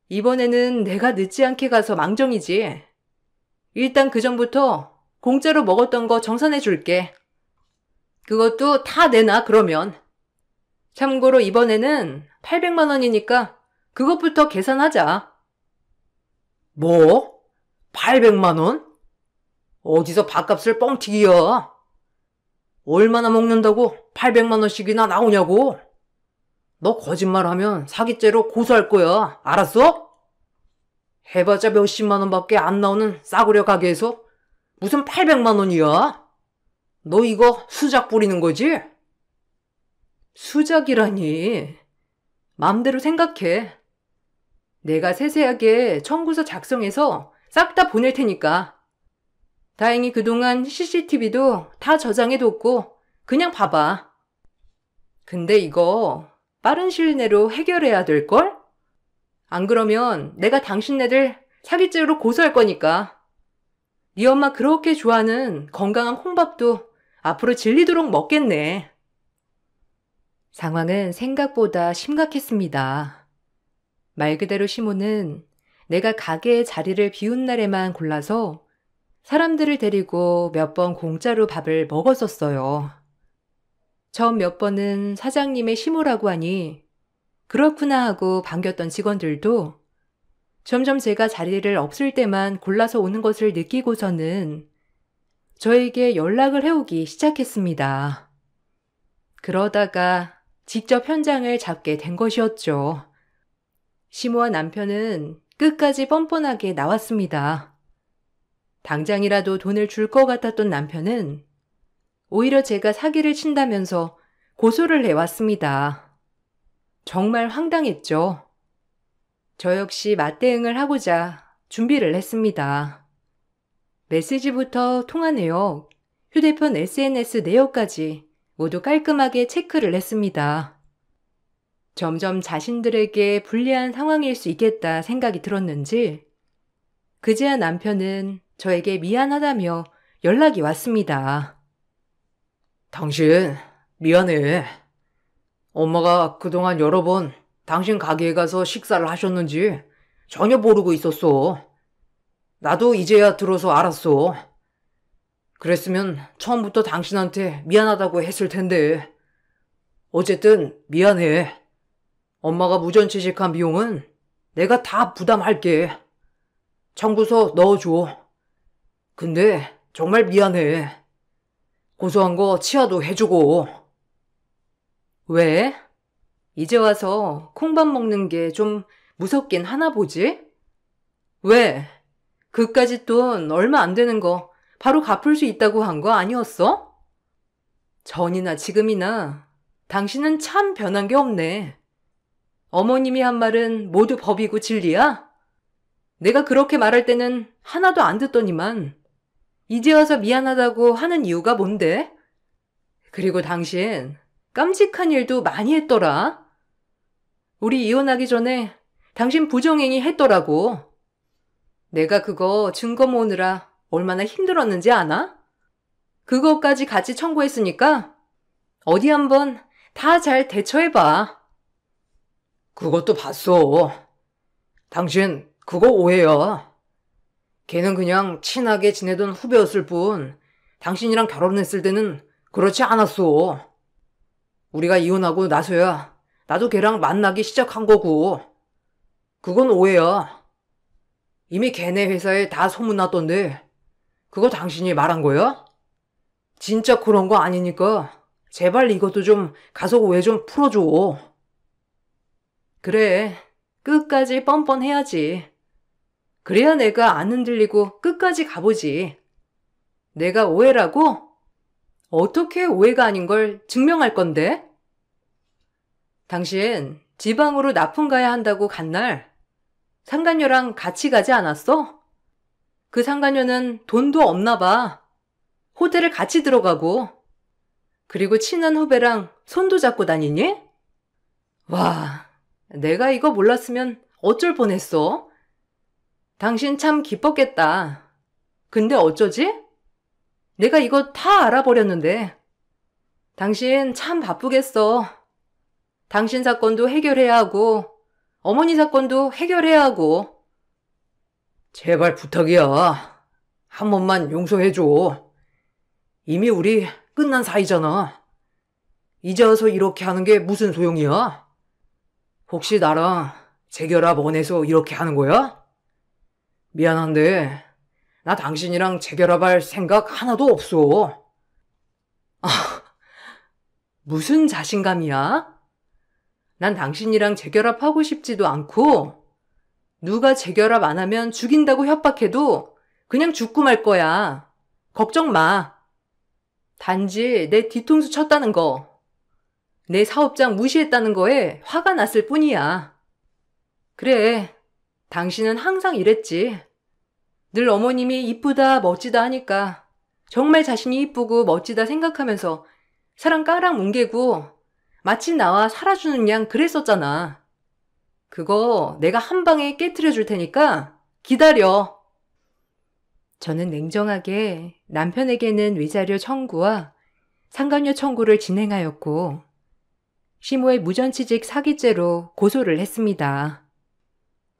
이번에는 내가 늦지 않게 가서 망정이지. 일단 그 전부터 공짜로 먹었던 거 정산해 줄게. 그것도 다 내놔 그러면. 참고로 이번에는 800만 원이니까 그것부터 계산하자. 뭐? 800만 원? 어디서 밥값을 뻥튀기야? 얼마나 먹는다고 800만 원씩이나 나오냐고? 너 거짓말하면 사기죄로 고소할 거야. 알았어? 해봤자 몇십만 원밖에 안 나오는 싸구려 가게에서 무슨 800만 원이야? 너 이거 수작 부리는 거지? 수작이라니. 맘대로 생각해. 내가 세세하게 청구서 작성해서 싹 다 보낼 테니까. 다행히 그동안 CCTV도 다 저장해뒀고 그냥 봐봐. 근데 이거 빠른 시일 내로 해결해야 될걸? 안 그러면 내가 당신네들 사기죄로 고소할 거니까. 네 엄마 그렇게 좋아하는 건강한 콩밥도 앞으로 질리도록 먹겠네. 상황은 생각보다 심각했습니다. 말 그대로 시몬은 내가 가게의 자리를 비운 날에만 골라서 사람들을 데리고 몇 번 공짜로 밥을 먹었었어요. 처음 몇 번은 사장님의 시모라고 하니 그렇구나 하고 반겼던 직원들도 점점 제가 자리를 없을 때만 골라서 오는 것을 느끼고서는 저에게 연락을 해오기 시작했습니다. 그러다가 직접 현장을 잡게 된 것이었죠. 시모와 남편은 끝까지 뻔뻔하게 나왔습니다. 당장이라도 돈을 줄 것 같았던 남편은 오히려 제가 사기를 친다면서 고소를 해왔습니다. 정말 황당했죠. 저 역시 맞대응을 하고자 준비를 했습니다. 메시지부터 통화 내역, 휴대폰 SNS 내역까지 모두 깔끔하게 체크를 했습니다. 점점 자신들에게 불리한 상황일 수 있겠다 생각이 들었는지 그제야 남편은 저에게 미안하다며 연락이 왔습니다. 당신, 미안해. 엄마가 그동안 여러 번 당신 가게에 가서 식사를 하셨는지 전혀 모르고 있었어. 나도 이제야 들어서 알았어. 그랬으면 처음부터 당신한테 미안하다고 했을 텐데. 어쨌든 미안해. 엄마가 무전취식한 비용은 내가 다 부담할게. 청구서 넣어줘. 근데 정말 미안해. 고소한 거 치아도 해주고. 왜? 이제 와서 콩밥 먹는 게 좀 무섭긴 하나 보지? 왜? 그까짓 돈 얼마 안 되는 거 바로 갚을 수 있다고 한 거 아니었어? 전이나 지금이나 당신은 참 변한 게 없네. 어머님이 한 말은 모두 법이고 진리야? 내가 그렇게 말할 때는 하나도 안 듣더니만 이제 와서 미안하다고 하는 이유가 뭔데? 그리고 당신 깜찍한 일도 많이 했더라. 우리 이혼하기 전에 당신 부정행위 했더라고. 내가 그거 증거 모으느라 얼마나 힘들었는지 아나? 그거까지 같이 청구했으니까 어디 한번 다 잘 대처해봐. 그것도 봤어. 당신 그거 오해야. 걔는 그냥 친하게 지내던 후배였을 뿐 당신이랑 결혼했을 때는 그렇지 않았어. 우리가 이혼하고 나서야 나도 걔랑 만나기 시작한 거고. 그건 오해야. 이미 걔네 회사에 다 소문났던데 그거 당신이 말한 거야? 진짜 그런 거 아니니까 제발 이것도 좀 가속 오해 좀 풀어줘. 그래, 끝까지 뻔뻔해야지. 그래야 내가 안 흔들리고 끝까지 가보지. 내가 오해라고? 어떻게 오해가 아닌 걸 증명할 건데? 당신 지방으로 납품 가야 한다고 간 날 상간녀랑 같이 가지 않았어? 그 상간녀는 돈도 없나 봐. 호텔을 같이 들어가고. 그리고 친한 후배랑 손도 잡고 다니니? 와, 내가 이거 몰랐으면 어쩔 뻔했어. 당신 참 기뻤겠다. 근데 어쩌지? 내가 이거 다 알아버렸는데. 당신 참 바쁘겠어. 당신 사건도 해결해야 하고 어머니 사건도 해결해야 하고. 제발 부탁이야. 한 번만 용서해줘. 이미 우리 끝난 사이잖아. 이제 와서 이렇게 하는 게 무슨 소용이야? 혹시 나랑 재결합 원해서 이렇게 하는 거야? 미안한데 나 당신이랑 재결합할 생각 하나도 없어. 무슨 자신감이야? 난 당신이랑 재결합하고 싶지도 않고 누가 재결합 안 하면 죽인다고 협박해도 그냥 죽고 말 거야. 걱정 마. 단지 내 뒤통수 쳤다는 거, 내 사업장 무시했다는 거에 화가 났을 뿐이야. 그래, 당신은 항상 이랬지. 늘 어머님이 이쁘다, 멋지다 하니까 정말 자신이 이쁘고 멋지다 생각하면서 사랑 까랑 뭉개고 마치 나와 살아주는 양 그랬었잖아. 그거 내가 한 방에 깨트려 줄 테니까 기다려. 저는 냉정하게 남편에게는 위자료 청구와 상간녀 청구를 진행하였고 시모의 무전취직 사기죄로 고소를 했습니다.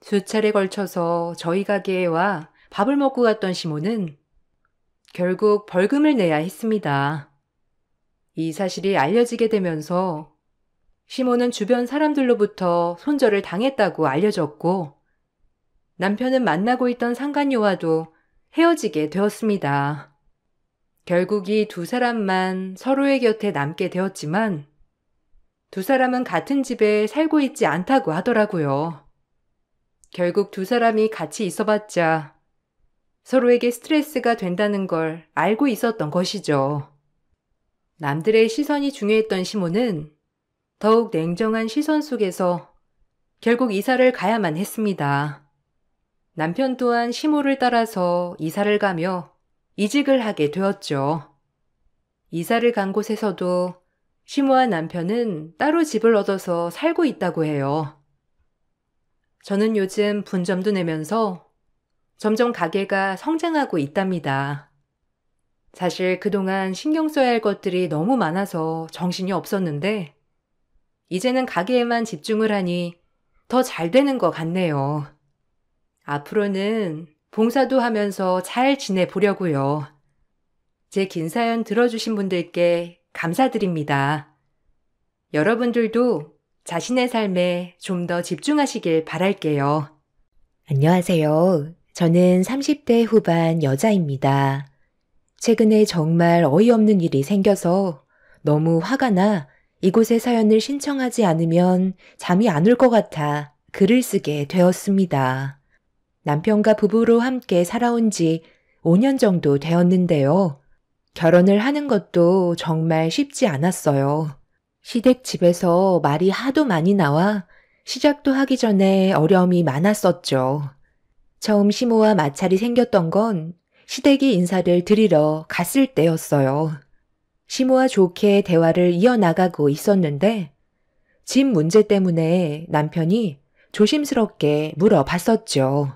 수차례 걸쳐서 저희 가게에 와 밥을 먹고 갔던 시모는 결국 벌금을 내야 했습니다. 이 사실이 알려지게 되면서 시모는 주변 사람들로부터 손절을 당했다고 알려졌고 남편은 만나고 있던 상간녀와도 헤어지게 되었습니다. 결국 이 두 사람만 서로의 곁에 남게 되었지만 두 사람은 같은 집에 살고 있지 않다고 하더라고요. 결국 두 사람이 같이 있어봤자 서로에게 스트레스가 된다는 걸 알고 있었던 것이죠. 남들의 시선이 중요했던 시모는 더욱 냉정한 시선 속에서 결국 이사를 가야만 했습니다. 남편 또한 시모를 따라서 이사를 가며 이직을 하게 되었죠. 이사를 간 곳에서도 시모와 남편은 따로 집을 얻어서 살고 있다고 해요. 저는 요즘 분점도 내면서 점점 가게가 성장하고 있답니다. 사실 그동안 신경 써야 할 것들이 너무 많아서 정신이 없었는데 이제는 가게에만 집중을 하니 더 잘 되는 것 같네요. 앞으로는 봉사도 하면서 잘 지내보려고요. 제 긴 사연 들어주신 분들께 감사드립니다. 여러분들도 자신의 삶에 좀 더 집중하시길 바랄게요. 안녕하세요. 저는 30대 후반 여자입니다. 최근에 정말 어이없는 일이 생겨서 너무 화가 나 이곳에 사연을 신청하지 않으면 잠이 안 올 것 같아 글을 쓰게 되었습니다. 남편과 부부로 함께 살아온 지 5년 정도 되었는데요. 결혼을 하는 것도 정말 쉽지 않았어요. 시댁집에서 말이 하도 많이 나와 시작도 하기 전에 어려움이 많았었죠. 처음 시모와 마찰이 생겼던 건 시댁이 인사를 드리러 갔을 때였어요. 시모와 좋게 대화를 이어나가고 있었는데 집 문제 때문에 남편이 조심스럽게 물어봤었죠.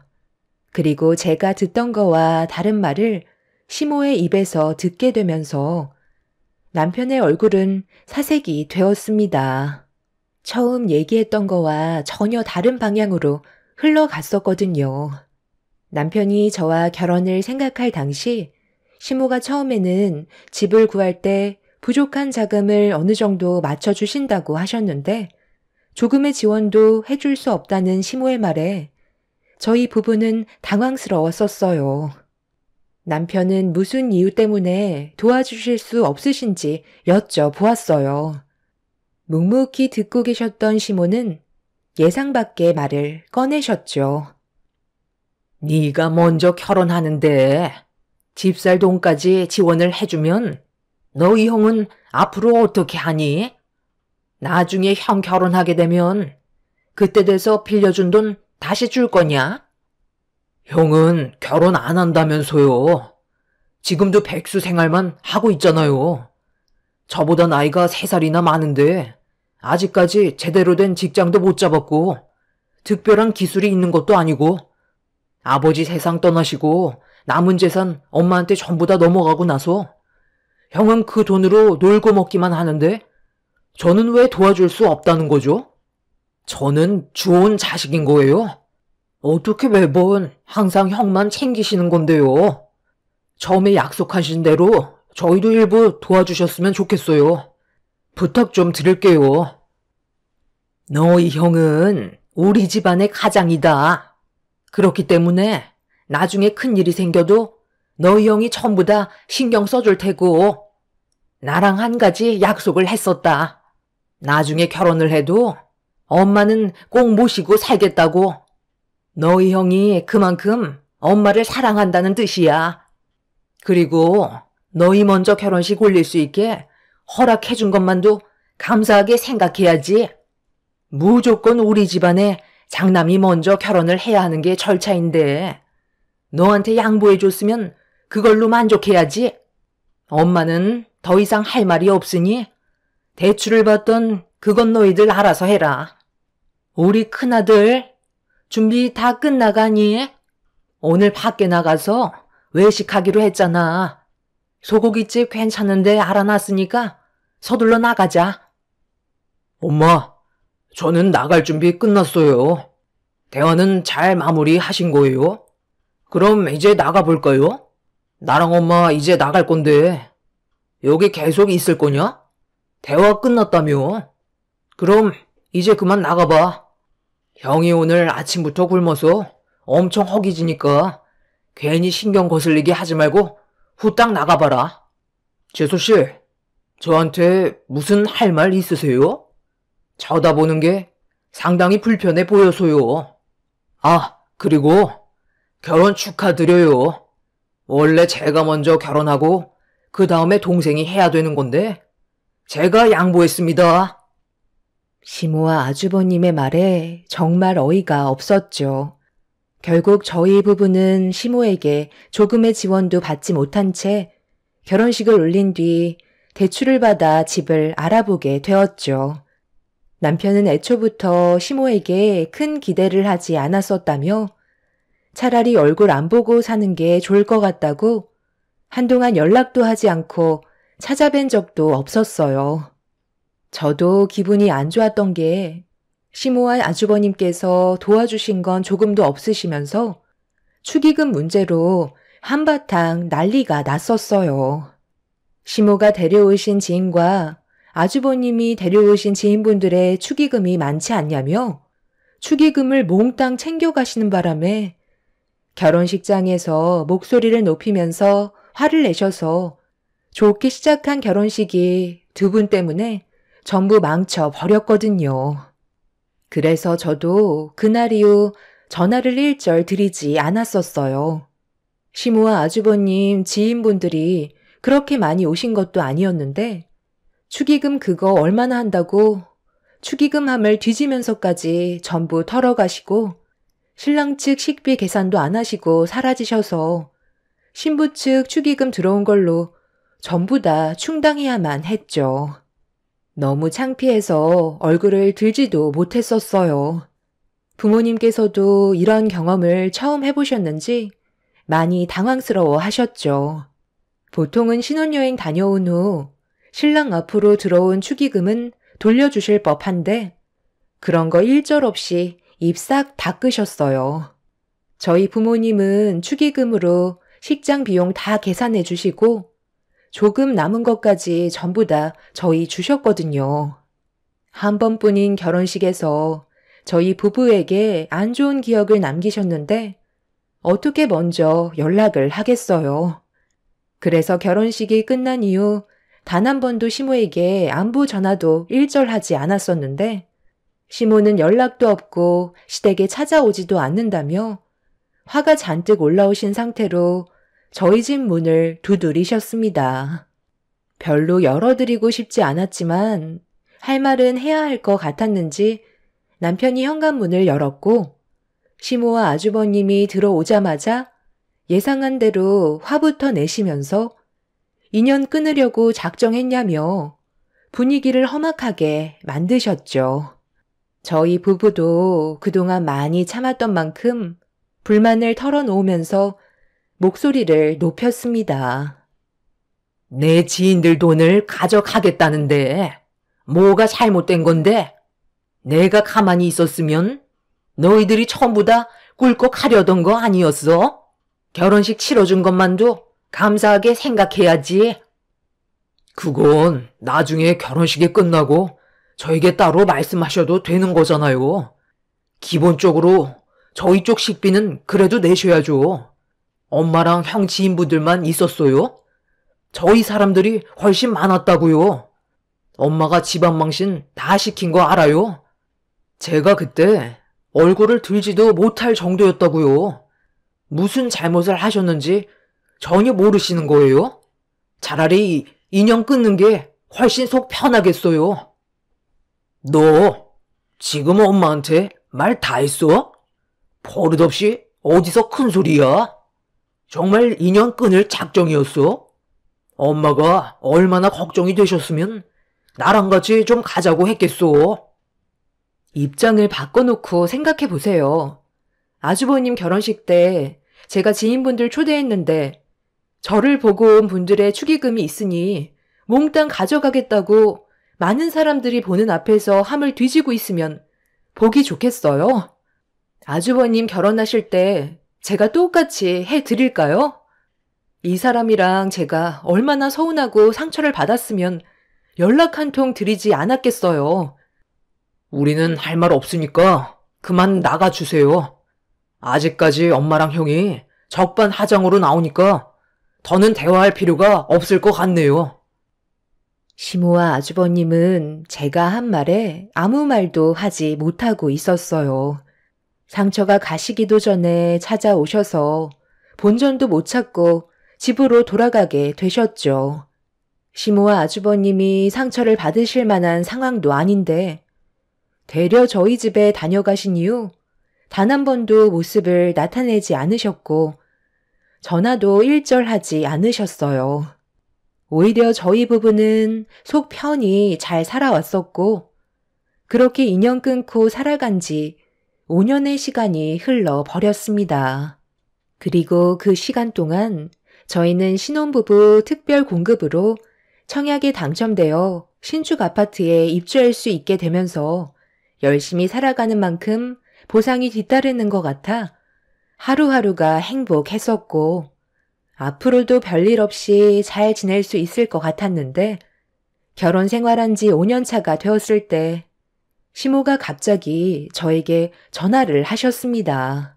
그리고 제가 듣던 거와 다른 말을 시모의 입에서 듣게 되면서 남편의 얼굴은 사색이 되었습니다. 처음 얘기했던 거와 전혀 다른 방향으로 흘러갔었거든요. 남편이 저와 결혼을 생각할 당시 시모가 처음에는 집을 구할 때 부족한 자금을 어느 정도 맞춰주신다고 하셨는데 조금의 지원도 해줄 수 없다는 시모의 말에 저희 부부는 당황스러웠었어요. 남편은 무슨 이유 때문에 도와주실 수 없으신지 여쭤보았어요. 묵묵히 듣고 계셨던 시모는 예상 밖의 말을 꺼내셨죠. 네가 먼저 결혼하는데 집 살 돈까지 지원을 해주면 너희 형은 앞으로 어떻게 하니? 나중에 형 결혼하게 되면 그때 돼서 빌려준 돈 다시 줄 거냐? 형은 결혼 안 한다면서요. 지금도 백수 생활만 하고 있잖아요. 저보다 나이가 3살이나 많은데 아직까지 제대로 된 직장도 못 잡았고 특별한 기술이 있는 것도 아니고 아버지 세상 떠나시고 남은 재산 엄마한테 전부 다 넘어가고 나서 형은 그 돈으로 놀고 먹기만 하는데 저는 왜 도와줄 수 없다는 거죠? 저는 좋은 자식인 거예요. 어떻게 매번 항상 형만 챙기시는 건데요. 처음에 약속하신 대로 저희도 일부 도와주셨으면 좋겠어요. 부탁 좀 드릴게요. 너희 형은 우리 집안의 가장이다. 그렇기 때문에 나중에 큰일이 생겨도 너희 형이 전부 다 신경 써줄 테고 나랑 한 가지 약속을 했었다. 나중에 결혼을 해도 엄마는 꼭 모시고 살겠다고. 너희 형이 그만큼 엄마를 사랑한다는 뜻이야. 그리고 너희 먼저 결혼식 올릴 수 있게 허락해준 것만도 감사하게 생각해야지. 무조건 우리 집안의 장남이 먼저 결혼을 해야 하는 게 절차인데 너한테 양보해줬으면 그걸로 만족해야지. 엄마는 더 이상 할 말이 없으니 대출을 받던 그건 너희들 알아서 해라. 우리 큰아들 준비 다 끝나가니? 오늘 밖에 나가서 외식하기로 했잖아. 소고기집 괜찮은데 알아놨으니까 서둘러 나가자. 엄마, 저는 나갈 준비 끝났어요. 대화는 잘 마무리하신 거예요? 그럼 이제 나가볼까요? 나랑 엄마 이제 나갈 건데 여기 계속 있을 거냐? 대화 끝났다며. 그럼 이제 그만 나가봐. 형이 오늘 아침부터 굶어서 엄청 허기지니까 괜히 신경 거슬리게 하지 말고 후딱 나가봐라. 재수씨, 저한테 무슨 할 말 있으세요? 쳐다보는 게 상당히 불편해 보여서요. 아, 그리고 결혼 축하드려요. 원래 제가 먼저 결혼하고 그 다음에 동생이 해야 되는 건데 제가 양보했습니다. 시모와 아주버님의 말에 정말 어이가 없었죠. 결국 저희 부부는 시모에게 조금의 지원도 받지 못한 채 결혼식을 올린 뒤 대출을 받아 집을 알아보게 되었죠. 남편은 애초부터 시모에게 큰 기대를 하지 않았었다며 차라리 얼굴 안 보고 사는 게 좋을 것 같다고 한동안 연락도 하지 않고 찾아뵌 적도 없었어요. 저도 기분이 안 좋았던 게 시모와 아주버님께서 도와주신 건 조금도 없으시면서 축의금 문제로 한바탕 난리가 났었어요. 시모가 데려오신 지인과 아주버님이 데려오신 지인분들의 축의금이 많지 않냐며 축의금을 몽땅 챙겨가시는 바람에 결혼식장에서 목소리를 높이면서 화를 내셔서 좋게 시작한 결혼식이 두 분 때문에 전부 망쳐버렸거든요. 그래서 저도 그날 이후 전화를 일절 드리지 않았었어요. 시모와 아주버님 지인분들이 그렇게 많이 오신 것도 아니었는데 축의금 그거 얼마나 한다고 축의금함을 뒤지면서까지 전부 털어가시고 신랑 측 식비 계산도 안 하시고 사라지셔서 신부 측 축의금 들어온 걸로 전부 다 충당해야만 했죠. 너무 창피해서 얼굴을 들지도 못했었어요. 부모님께서도 이런 경험을 처음 해보셨는지 많이 당황스러워 하셨죠. 보통은 신혼여행 다녀온 후 신랑 앞으로 들어온 축의금은 돌려주실 법한데 그런 거 일절 없이 입 싹 닦으셨어요. 저희 부모님은 축의금으로 식장 비용 다 계산해 주시고 조금 남은 것까지 전부 다 저희 주셨거든요. 한 번뿐인 결혼식에서 저희 부부에게 안 좋은 기억을 남기셨는데 어떻게 먼저 연락을 하겠어요. 그래서 결혼식이 끝난 이후 단 한 번도 시모에게 안부 전화도 일절하지 않았었는데 시모는 연락도 없고 시댁에 찾아오지도 않는다며 화가 잔뜩 올라오신 상태로 저희 집 문을 두드리셨습니다. 별로 열어드리고 싶지 않았지만 할 말은 해야 할 것 같았는지 남편이 현관문을 열었고 시모와 아주버님이 들어오자마자 예상한 대로 화부터 내시면서 인연 끊으려고 작정했냐며 분위기를 험악하게 만드셨죠. 저희 부부도 그동안 많이 참았던 만큼 불만을 털어놓으면서 목소리를 높였습니다. 내 지인들 돈을 가져가겠다는데 뭐가 잘못된 건데? 내가 가만히 있었으면 너희들이 전부 다 꿀꺽 하려던 거 아니었어? 결혼식 치러준 것만도 감사하게 생각해야지. 그건 나중에 결혼식이 끝나고 저에게 따로 말씀하셔도 되는 거잖아요. 기본적으로 저희 쪽 식비는 그래도 내셔야죠. 엄마랑 형 지인분들만 있었어요? 저희 사람들이 훨씬 많았다고요. 엄마가 집안 망신 다 시킨 거 알아요? 제가 그때 얼굴을 들지도 못할 정도였다고요. 무슨 잘못을 하셨는지 전혀 모르시는 거예요? 차라리 인연 끊는 게 훨씬 속 편하겠어요. 너 지금 엄마한테 말 다 했어? 버릇없이 어디서 큰 소리야? 정말 인연 끊을 작정이었어? 엄마가 얼마나 걱정이 되셨으면 나랑 같이 좀 가자고 했겠어. 입장을 바꿔놓고 생각해 보세요. 아주버님 결혼식 때 제가 지인분들 초대했는데 저를 보고 온 분들의 축의금이 있으니 몽땅 가져가겠다고 많은 사람들이 보는 앞에서 함을 뒤지고 있으면 보기 좋겠어요? 아주버님 결혼하실 때 제가 똑같이 해드릴까요? 이 사람이랑 제가 얼마나 서운하고 상처를 받았으면 연락 한 통 드리지 않았겠어요. 우리는 할 말 없으니까 그만 나가주세요. 아직까지 엄마랑 형이 적반하장으로 나오니까 더는 대화할 필요가 없을 것 같네요. 시모와 아주버님은 제가 한 말에 아무 말도 하지 못하고 있었어요. 상처가 가시기도 전에 찾아오셔서 본전도 못 찾고 집으로 돌아가게 되셨죠. 시모와 아주버님이 상처를 받으실 만한 상황도 아닌데 되려 저희 집에 다녀가신 이후 단 한 번도 모습을 나타내지 않으셨고 전화도 일절하지 않으셨어요. 오히려 저희 부부는 속 편히 잘 살아왔었고 그렇게 인연 끊고 살아간 지 5년의 시간이 흘러버렸습니다. 그리고 그 시간 동안 저희는 신혼부부 특별 공급으로 청약에 당첨되어 신축 아파트에 입주할 수 있게 되면서 열심히 살아가는 만큼 보상이 뒤따르는 것 같아 하루하루가 행복했었고 앞으로도 별일 없이 잘 지낼 수 있을 것 같았는데 결혼 생활한 지 5년 차가 되었을 때 시모가 갑자기 저에게 전화를 하셨습니다.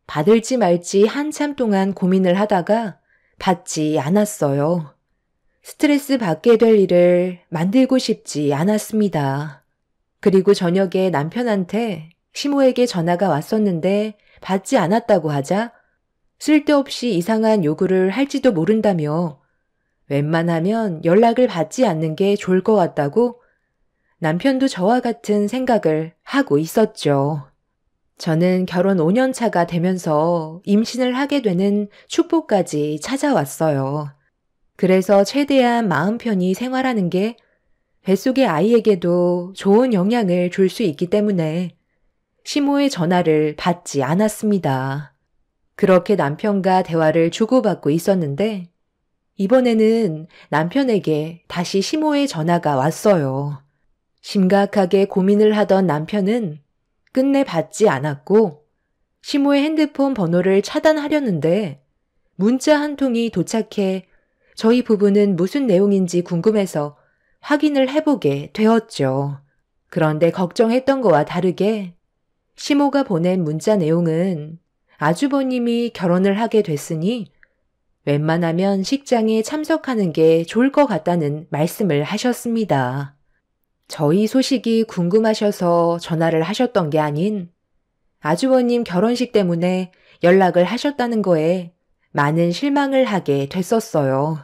받을지 말지 한참 동안 고민을 하다가 받지 않았어요. 스트레스 받게 될 일을 만들고 싶지 않았습니다. 그리고 저녁에 남편한테 시모에게 전화가 왔었는데 받지 않았다고 하자 쓸데없이 이상한 요구를 할지도 모른다며 웬만하면 연락을 받지 않는 게 좋을 것 같다고 남편도 저와 같은 생각을 하고 있었죠. 저는 결혼 5년 차가 되면서 임신을 하게 되는 축복까지 찾아왔어요. 그래서 최대한 마음 편히 생활하는 게 뱃속의 아이에게도 좋은 영향을 줄 수 있기 때문에 시모의 전화를 받지 않았습니다. 그렇게 남편과 대화를 주고받고 있었는데 이번에는 남편에게 다시 시모의 전화가 왔어요. 심각하게 고민을 하던 남편은 끝내 받지 않았고 시모의 핸드폰 번호를 차단하려는데 문자 한 통이 도착해 저희 부부는 무슨 내용인지 궁금해서 확인을 해보게 되었죠. 그런데 걱정했던 거와 다르게 시모가 보낸 문자 내용은 아주버님이 결혼을 하게 됐으니 웬만하면 식장에 참석하는 게 좋을 것 같다는 말씀을 하셨습니다. 저희 소식이 궁금하셔서 전화를 하셨던 게 아닌 아주버님 결혼식 때문에 연락을 하셨다는 거에 많은 실망을 하게 됐었어요.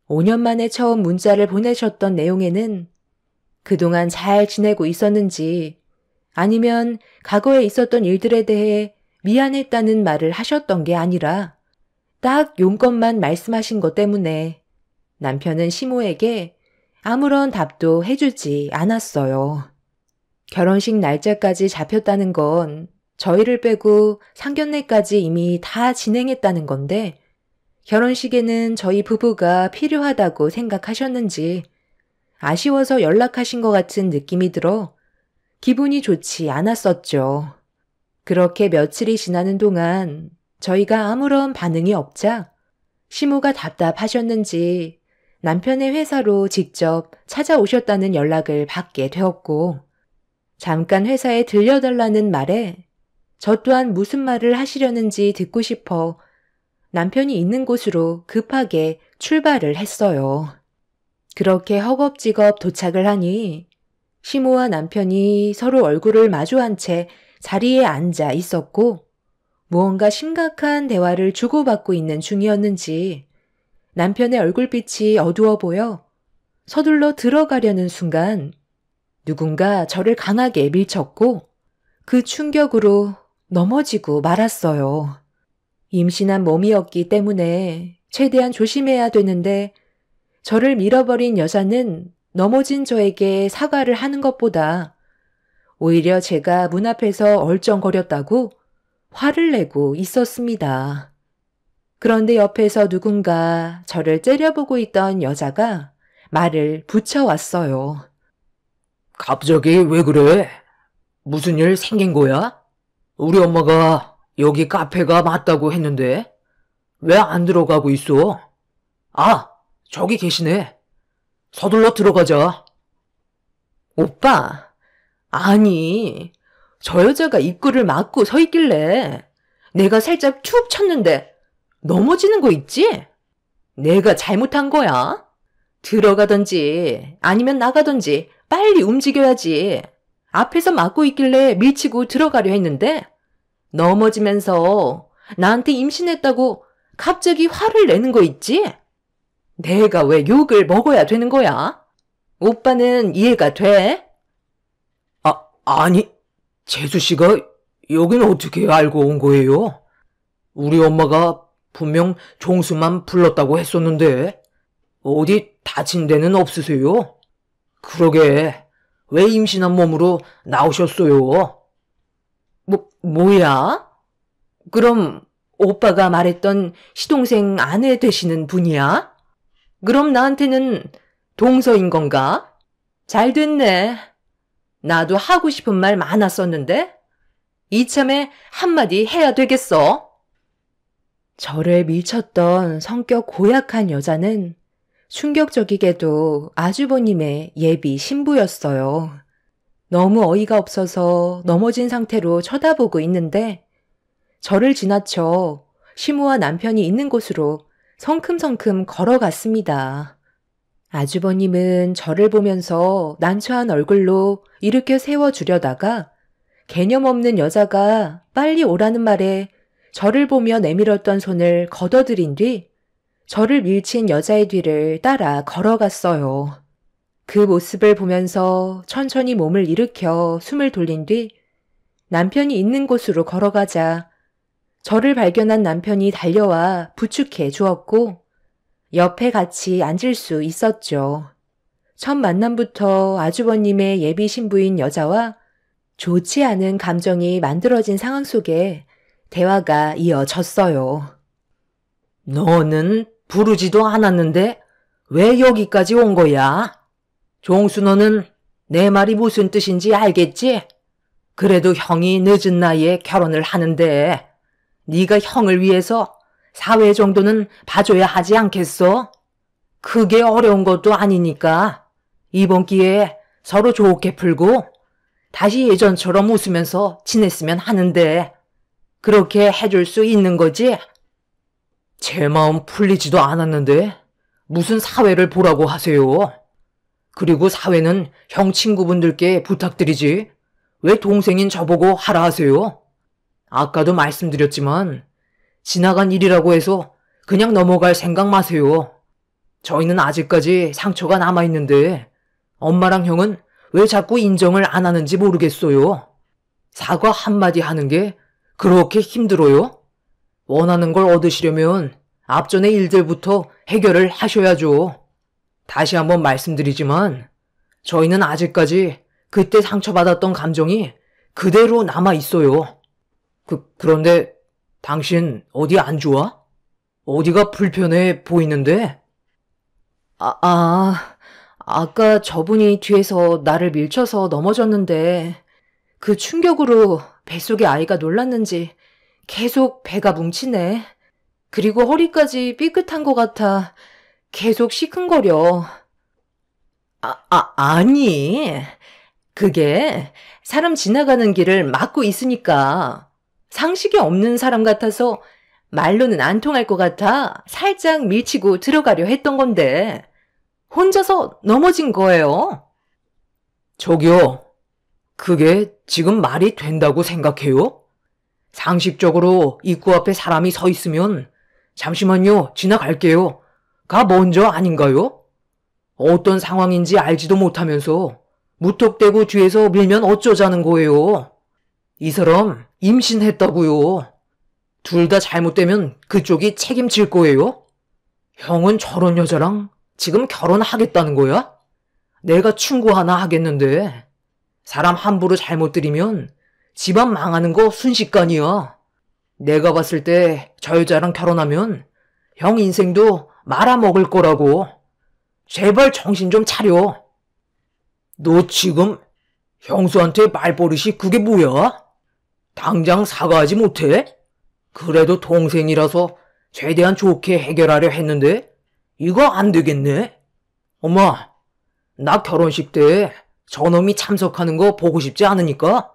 5년 만에 처음 문자를 보내셨던 내용에는 그동안 잘 지내고 있었는지 아니면 과거에 있었던 일들에 대해 미안했다는 말을 하셨던 게 아니라 딱 용건만 말씀하신 것 때문에 남편은 시모에게 아무런 답도 해주지 않았어요. 결혼식 날짜까지 잡혔다는 건 저희를 빼고 상견례까지 이미 다 진행했다는 건데 결혼식에는 저희 부부가 필요하다고 생각하셨는지 아쉬워서 연락하신 것 같은 느낌이 들어 기분이 좋지 않았었죠. 그렇게 며칠이 지나는 동안 저희가 아무런 반응이 없자 시모가 답답하셨는지 남편의 회사로 직접 찾아오셨다는 연락을 받게 되었고 잠깐 회사에 들려달라는 말에 저 또한 무슨 말을 하시려는지 듣고 싶어 남편이 있는 곳으로 급하게 출발을 했어요. 그렇게 허겁지겁 도착을 하니 시모와 남편이 서로 얼굴을 마주한 채 자리에 앉아 있었고 무언가 심각한 대화를 주고받고 있는 중이었는지 남편의 얼굴빛이 어두워 보여 서둘러 들어가려는 순간 누군가 저를 강하게 밀쳤고 그 충격으로 넘어지고 말았어요. 임신한 몸이었기 때문에 최대한 조심해야 되는데 저를 밀어버린 여자는 넘어진 저에게 사과를 하는 것보다 오히려 제가 문 앞에서 얼쩡거렸다고 화를 내고 있었습니다. 그런데 옆에서 누군가 저를 째려보고 있던 여자가 말을 붙여왔어요. 갑자기 왜 그래? 무슨 일 생긴 거야? 우리 엄마가 여기 카페가 맞다고 했는데 왜 안 들어가고 있어? 아, 저기 계시네. 서둘러 들어가자. 오빠, 아니, 저 여자가 입구를 막고 서 있길래 내가 살짝 툭 쳤는데 넘어지는 거 있지? 내가 잘못한 거야? 들어가든지 아니면 나가든지 빨리 움직여야지. 앞에서 막고 있길래 밀치고 들어가려 했는데 넘어지면서 나한테 임신했다고 갑자기 화를 내는 거 있지? 내가 왜 욕을 먹어야 되는 거야? 오빠는 이해가 돼? 아니, 재수 씨가 여긴 어떻게 알고 온 거예요? 우리 엄마가 분명 종수만 불렀다고 했었는데 어디 다친 데는 없으세요? 그러게 왜 임신한 몸으로 나오셨어요? 뭐야? 그럼 오빠가 말했던 시동생 아내 되시는 분이야? 그럼 나한테는 동서인 건가? 잘 됐네. 나도 하고 싶은 말 많았었는데 이참에 한마디 해야 되겠어. 저를 밀쳤던 성격 고약한 여자는 충격적이게도 아주버님의 예비 신부였어요. 너무 어이가 없어서 넘어진 상태로 쳐다보고 있는데 저를 지나쳐 시무와 남편이 있는 곳으로 성큼성큼 걸어갔습니다. 아주버님은 저를 보면서 난처한 얼굴로 일으켜 세워주려다가 개념 없는 여자가 빨리 오라는 말에 저를 보며 내밀었던 손을 걷어들인 뒤 저를 밀친 여자의 뒤를 따라 걸어갔어요. 그 모습을 보면서 천천히 몸을 일으켜 숨을 돌린 뒤 남편이 있는 곳으로 걸어가자 저를 발견한 남편이 달려와 부축해 주었고 옆에 같이 앉을 수 있었죠. 첫 만남부터 아주버님의 예비 신부인 여자와 좋지 않은 감정이 만들어진 상황 속에 대화가 이어졌어요. 너는 부르지도 않았는데 왜 여기까지 온 거야? 종수 너는 내 말이 무슨 뜻인지 알겠지? 그래도 형이 늦은 나이에 결혼을 하는데 네가 형을 위해서 사회 정도는 봐줘야 하지 않겠어? 그게 어려운 것도 아니니까 이번 기회에 서로 좋게 풀고 다시 예전처럼 웃으면서 지냈으면 하는데 그렇게 해줄 수 있는 거지? 제 마음 풀리지도 않았는데 무슨 사회를 보라고 하세요? 그리고 사회는 형 친구분들께 부탁드리지 왜 동생인 저보고 하라 하세요? 아까도 말씀드렸지만 지나간 일이라고 해서 그냥 넘어갈 생각 마세요. 저희는 아직까지 상처가 남아있는데 엄마랑 형은 왜 자꾸 인정을 안 하는지 모르겠어요. 사과 한마디 하는 게 그렇게 힘들어요? 원하는 걸 얻으시려면 앞전의 일들부터 해결을 하셔야죠. 다시 한번 말씀드리지만 저희는 아직까지 그때 상처받았던 감정이 그대로 남아있어요. 그런데 당신 어디 안 좋아? 어디가 불편해 보이는데? 아까 저분이 뒤에서 나를 밀쳐서 넘어졌는데 그 충격으로 뱃속의 아이가 놀랐는지 계속 배가 뭉치네. 그리고 허리까지 삐끗한 것 같아 계속 시큰거려. 아니, 그게 사람 지나가는 길을 막고 있으니까 상식이 없는 사람 같아서 말로는 안 통할 것 같아 살짝 밀치고 들어가려 했던 건데 혼자서 넘어진 거예요. 저기요, 그게 지금 말이 된다고 생각해요? 상식적으로 입구 앞에 사람이 서 있으면 잠시만요, 지나갈게요. 가 먼저 아닌가요? 어떤 상황인지 알지도 못하면서 무턱대고 뒤에서 밀면 어쩌자는 거예요? 이 사람 임신했다고요. 둘 다 잘못되면 그쪽이 책임질 거예요? 형은 저런 여자랑 지금 결혼하겠다는 거야? 내가 충고 하나 하겠는데 사람 함부로 잘못 들이면 집안 망하는 거 순식간이야. 내가 봤을 때 저 여자랑 결혼하면 형 인생도 말아먹을 거라고. 제발 정신 좀 차려. 너 지금 형수한테 말버릇이 그게 뭐야? 당장 사과하지 못해? 그래도 동생이라서 최대한 좋게 해결하려 했는데 이거 안 되겠네. 엄마, 나 결혼식 때 저놈이 참석하는 거 보고 싶지 않으니까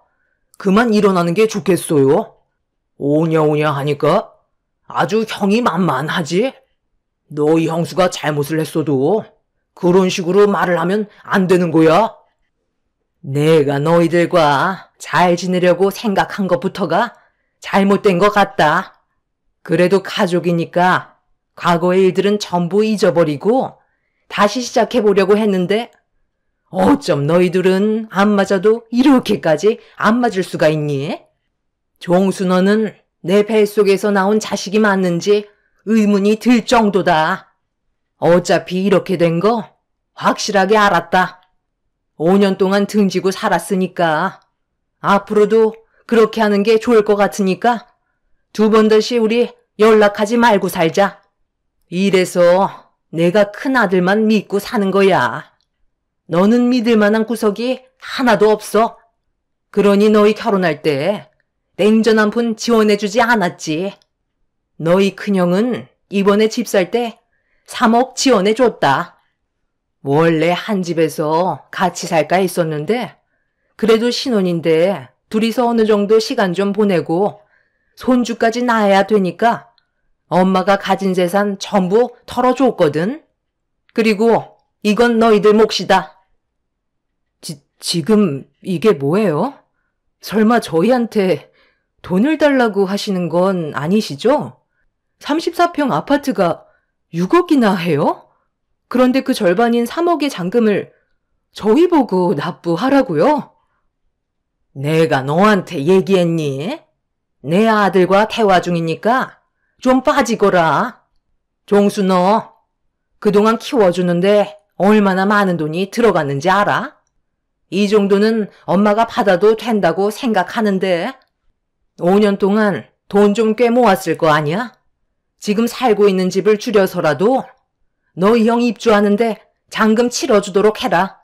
그만 일어나는 게 좋겠어요. 오냐오냐 하니까 아주 형이 만만하지? 너희 형수가 잘못을 했어도 그런 식으로 말을 하면 안 되는 거야. 내가 너희들과 잘 지내려고 생각한 것부터가 잘못된 것 같다. 그래도 가족이니까 과거의 일들은 전부 잊어버리고 다시 시작해보려고 했는데 어쩜 너희들은 안 맞아도 이렇게까지 안 맞을 수가 있니? 종수 너는 내 뱃속에서 나온 자식이 맞는지 의문이 들 정도다. 어차피 이렇게 된 거 확실하게 알았다. 5년 동안 등지고 살았으니까 앞으로도 그렇게 하는 게 좋을 것 같으니까 2번 다시 우리 연락하지 말고 살자. 이래서 내가 큰아들만 믿고 사는 거야. 너는 믿을 만한 구석이 하나도 없어. 그러니 너희 결혼할 때 냉전 한 푼 지원해주지 않았지. 너희 큰형은 이번에 집 살 때 3억 지원해줬다. 원래 한 집에서 같이 살까 했었는데 그래도 신혼인데 둘이서 어느 정도 시간 좀 보내고 손주까지 낳아야 되니까 엄마가 가진 재산 전부 털어줬거든. 그리고 이건 너희들 몫이다. 지금 이게 뭐예요? 설마 저희한테 돈을 달라고 하시는 건 아니시죠? 34평 아파트가 6억이나 해요? 그런데 그 절반인 3억의 잔금을 저희 보고 납부하라고요? 내가 너한테 얘기했니? 내 아들과 대화 중이니까 좀 빠지거라. 종수 너 그동안 키워주는데 얼마나 많은 돈이 들어갔는지 알아? 이 정도는 엄마가 받아도 된다고 생각하는데 5년 동안 돈 좀 꽤 모았을 거 아니야? 지금 살고 있는 집을 줄여서라도 너희 형 입주하는데 잔금 치러주도록 해라.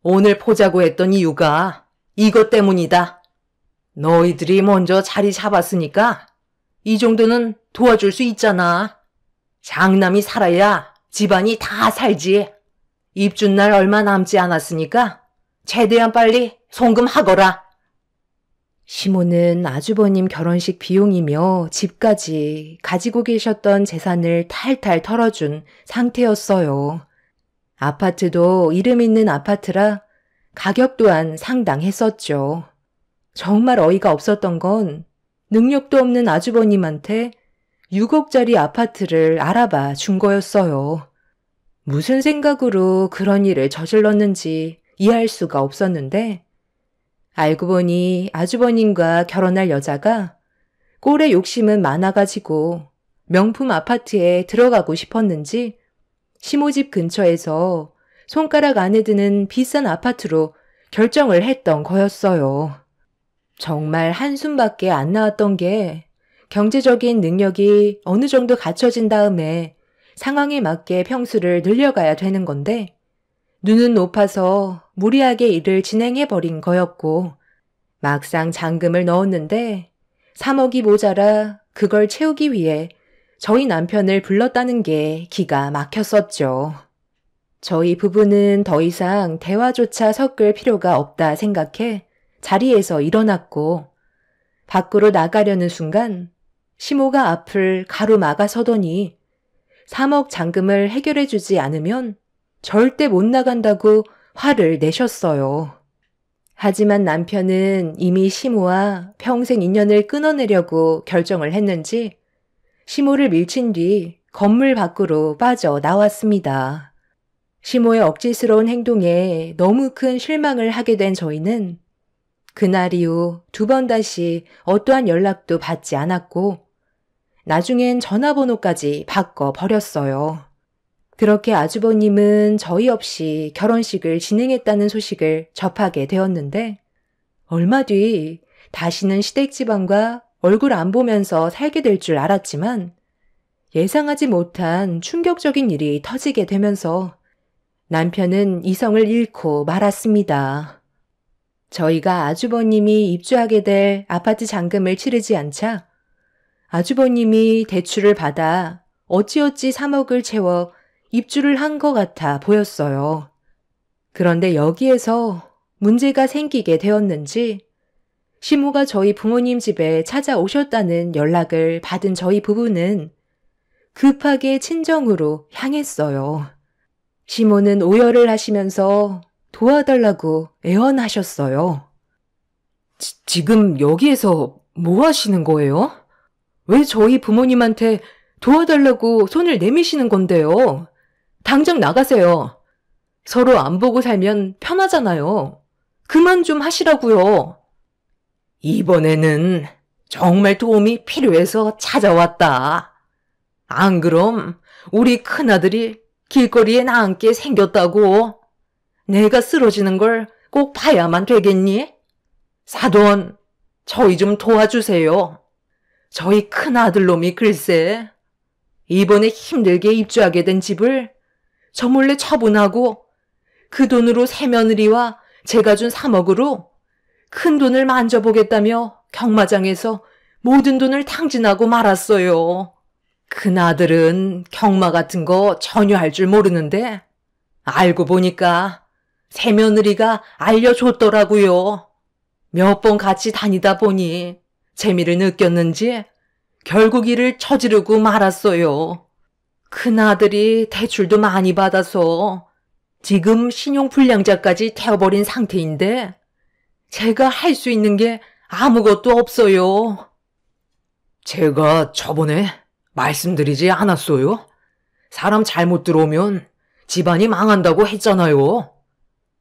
오늘 보자고 했던 이유가 이것 때문이다. 너희들이 먼저 자리 잡았으니까 이 정도는 도와줄 수 있잖아. 장남이 살아야 집안이 다 살지. 입주날 얼마 남지 않았으니까 최대한 빨리 송금하거라. 시모는 아주버님 결혼식 비용이며 집까지 가지고 계셨던 재산을 탈탈 털어준 상태였어요. 아파트도 이름 있는 아파트라 가격 또한 상당했었죠. 정말 어이가 없었던 건 능력도 없는 아주버님한테 6억짜리 아파트를 알아봐 준 거였어요. 무슨 생각으로 그런 일을 저질렀는지 이해할 수가 없었는데 알고 보니 아주버님과 결혼할 여자가 꼴의 욕심은 많아가지고 명품 아파트에 들어가고 싶었는지 시모집 근처에서 손가락 안에 드는 비싼 아파트로 결정을 했던 거였어요. 정말 한숨밖에 안 나왔던 게 경제적인 능력이 어느 정도 갖춰진 다음에 상황에 맞게 평수를 늘려가야 되는 건데 눈은 높아서 무리하게 일을 진행해버린 거였고 막상 잔금을 넣었는데 3억이 모자라 그걸 채우기 위해 저희 남편을 불렀다는 게 기가 막혔었죠. 저희 부부는 더 이상 대화조차 섞을 필요가 없다 생각해 자리에서 일어났고 밖으로 나가려는 순간 시모가 앞을 가로막아 서더니 3억 잔금을 해결해주지 않으면 절대 못 나간다고 화를 내셨어요. 하지만 남편은 이미 시모와 평생 인연을 끊어내려고 결정을 했는지 시모를 밀친 뒤 건물 밖으로 빠져나왔습니다. 시모의 억지스러운 행동에 너무 큰 실망을 하게 된 저희는 그날 이후 2번 다시 어떠한 연락도 받지 않았고 나중엔 전화번호까지 바꿔버렸어요. 그렇게 아주버님은 저희 없이 결혼식을 진행했다는 소식을 접하게 되었는데 얼마 뒤 다시는 시댁집안과 얼굴 안 보면서 살게 될 줄 알았지만 예상하지 못한 충격적인 일이 터지게 되면서 남편은 이성을 잃고 말았습니다. 저희가 아주버님이 입주하게 될 아파트 잔금을 치르지 않자 아주버님이 대출을 받아 어찌어찌 3억을 채워 입주를 한 것 같아 보였어요. 그런데 여기에서 문제가 생기게 되었는지 시모가 저희 부모님 집에 찾아오셨다는 연락을 받은 저희 부부는 급하게 친정으로 향했어요. 시모는 오열을 하시면서 도와달라고 애원하셨어요. 지금 여기에서 뭐 하시는 거예요? 왜 저희 부모님한테 도와달라고 손을 내미시는 건데요? 당장 나가세요. 서로 안 보고 살면 편하잖아요. 그만 좀 하시라고요. 이번에는 정말 도움이 필요해서 찾아왔다. 안 그럼 우리 큰아들이 길거리에 나앉게 생겼다고. 내가 쓰러지는 걸 꼭 봐야만 되겠니? 사돈, 저희 좀 도와주세요. 저희 큰아들놈이 글쎄 이번에 힘들게 입주하게 된 집을 저 몰래 처분하고 그 돈으로 새며느리와 제가 준 3억으로 큰 돈을 만져보겠다며 경마장에서 모든 돈을 탕진하고 말았어요. 큰아들은 경마 같은 거 전혀 할 줄 모르는데 알고 보니까 새며느리가 알려줬더라고요. 몇 번 같이 다니다 보니 재미를 느꼈는지 결국 일을 저지르고 말았어요. 큰아들이 대출도 많이 받아서 지금 신용불량자까지 되어버린 상태인데 제가 할 수 있는 게 아무것도 없어요. 제가 저번에 말씀드리지 않았어요? 사람 잘못 들어오면 집안이 망한다고 했잖아요.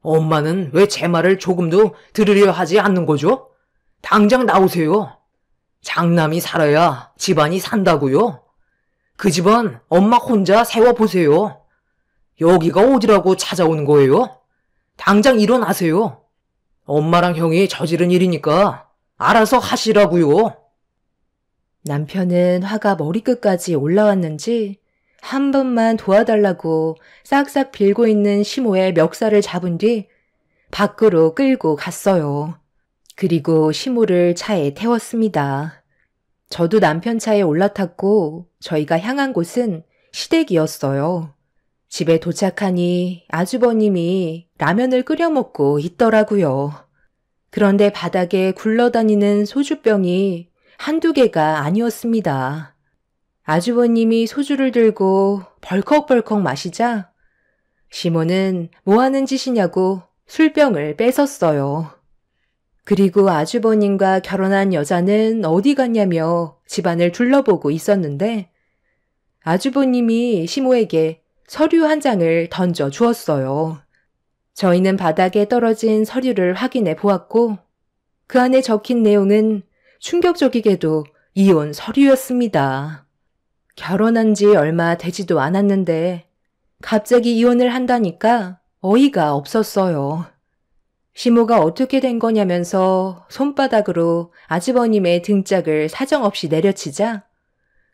엄마는 왜 제 말을 조금도 들으려 하지 않는 거죠? 당장 나오세요. 장남이 살아야 집안이 산다고요. 그 집안 엄마 혼자 세워보세요. 여기가 어디라고 찾아오는 거예요? 당장 일어나세요. 엄마랑 형이 저지른 일이니까 알아서 하시라고요. 남편은 화가 머리끝까지 올라왔는지 한 번만 도와달라고 싹싹 빌고 있는 시모의 멱살을 잡은 뒤 밖으로 끌고 갔어요. 그리고 시모를 차에 태웠습니다. 저도 남편 차에 올라탔고 저희가 향한 곳은 시댁이었어요. 집에 도착하니 아주버님이 라면을 끓여 먹고 있더라고요. 그런데 바닥에 굴러다니는 소주병이 한두 개가 아니었습니다. 아주버님이 소주를 들고 벌컥벌컥 마시자 시모는 뭐 하는 짓이냐고 술병을 뺏었어요. 그리고 아주버님과 결혼한 여자는 어디 갔냐며 집안을 둘러보고 있었는데 아주버님이 시모에게 서류 한 장을 던져 주었어요. 저희는 바닥에 떨어진 서류를 확인해 보았고 그 안에 적힌 내용은 충격적이게도 이혼 서류였습니다. 결혼한 지 얼마 되지도 않았는데 갑자기 이혼을 한다니까 어이가 없었어요. 시모가 어떻게 된 거냐면서 손바닥으로 아주버님의 등짝을 사정없이 내려치자